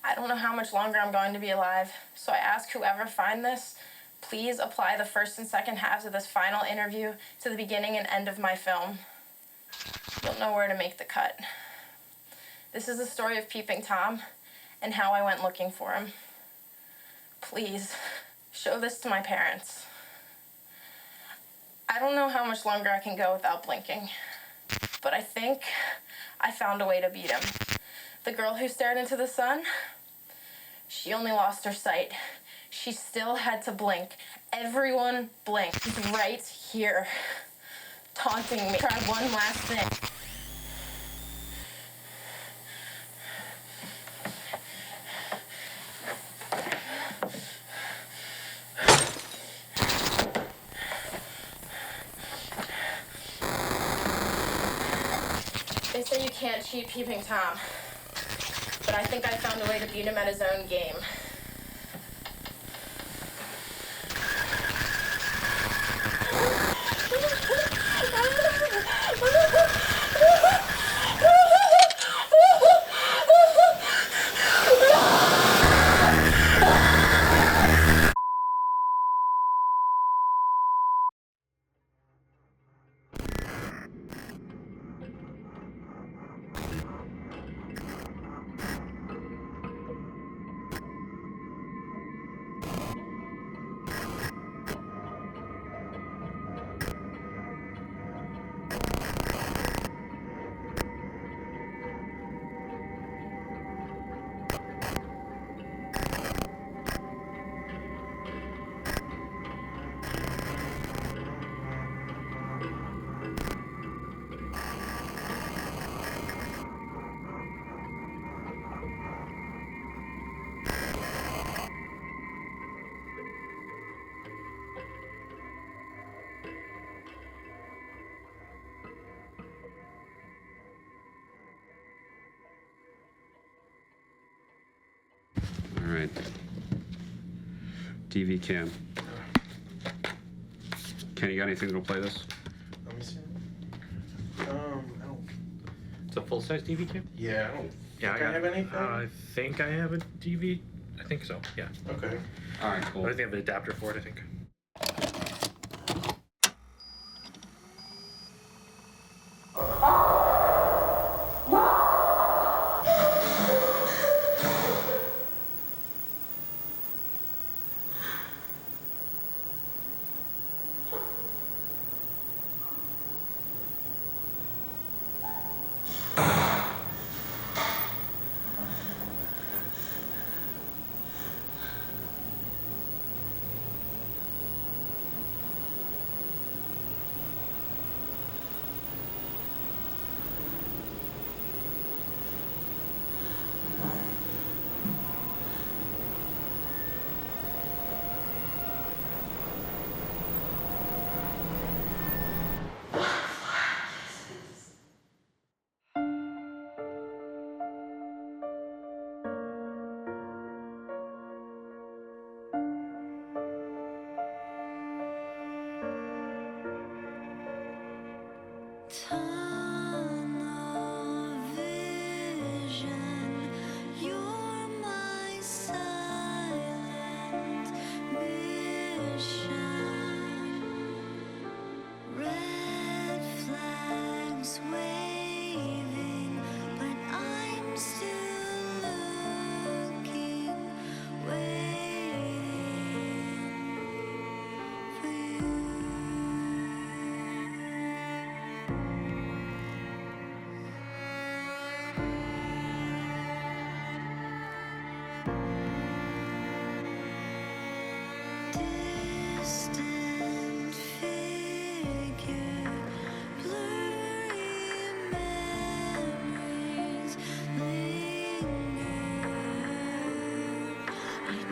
I don't know how much longer I'm going to be alive, so I ask whoever find this, please apply the first and second halves of this final interview to the beginning and end of my film. You'll know where to make the cut. This is the story of Peeping Tom and how I went looking for him. Please, show this to my parents. I don't know how much longer I can go without blinking, but I think I found a way to beat him. The girl who stared into the sun, she only lost her sight. She still had to blink. Everyone blinked. He's right here, taunting me. Try one last thing. can't cheat Peeping Tom, but I think I found a way to beat him at his own game.
All right. DV cam. Ken, you got anything that'll play this?
Let me see. I don't.
It's a full-size DV cam?
Yeah, I don't.
Yeah,
think I have anything.
I think I have a DV. I think so. Yeah.
Okay.
All right, cool.
I think I have an adapter for it. I think.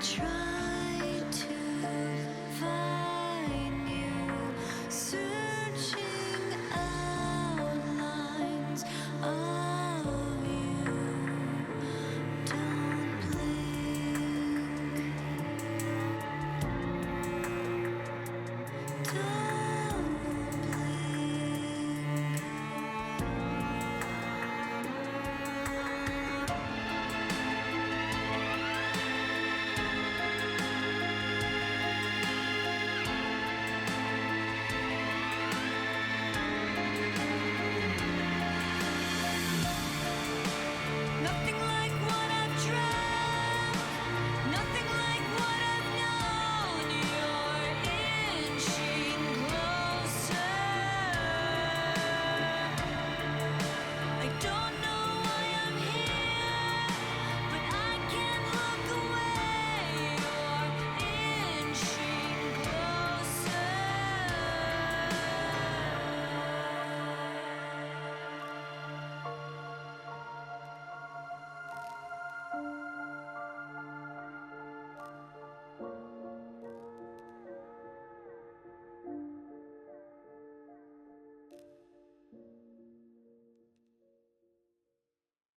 Try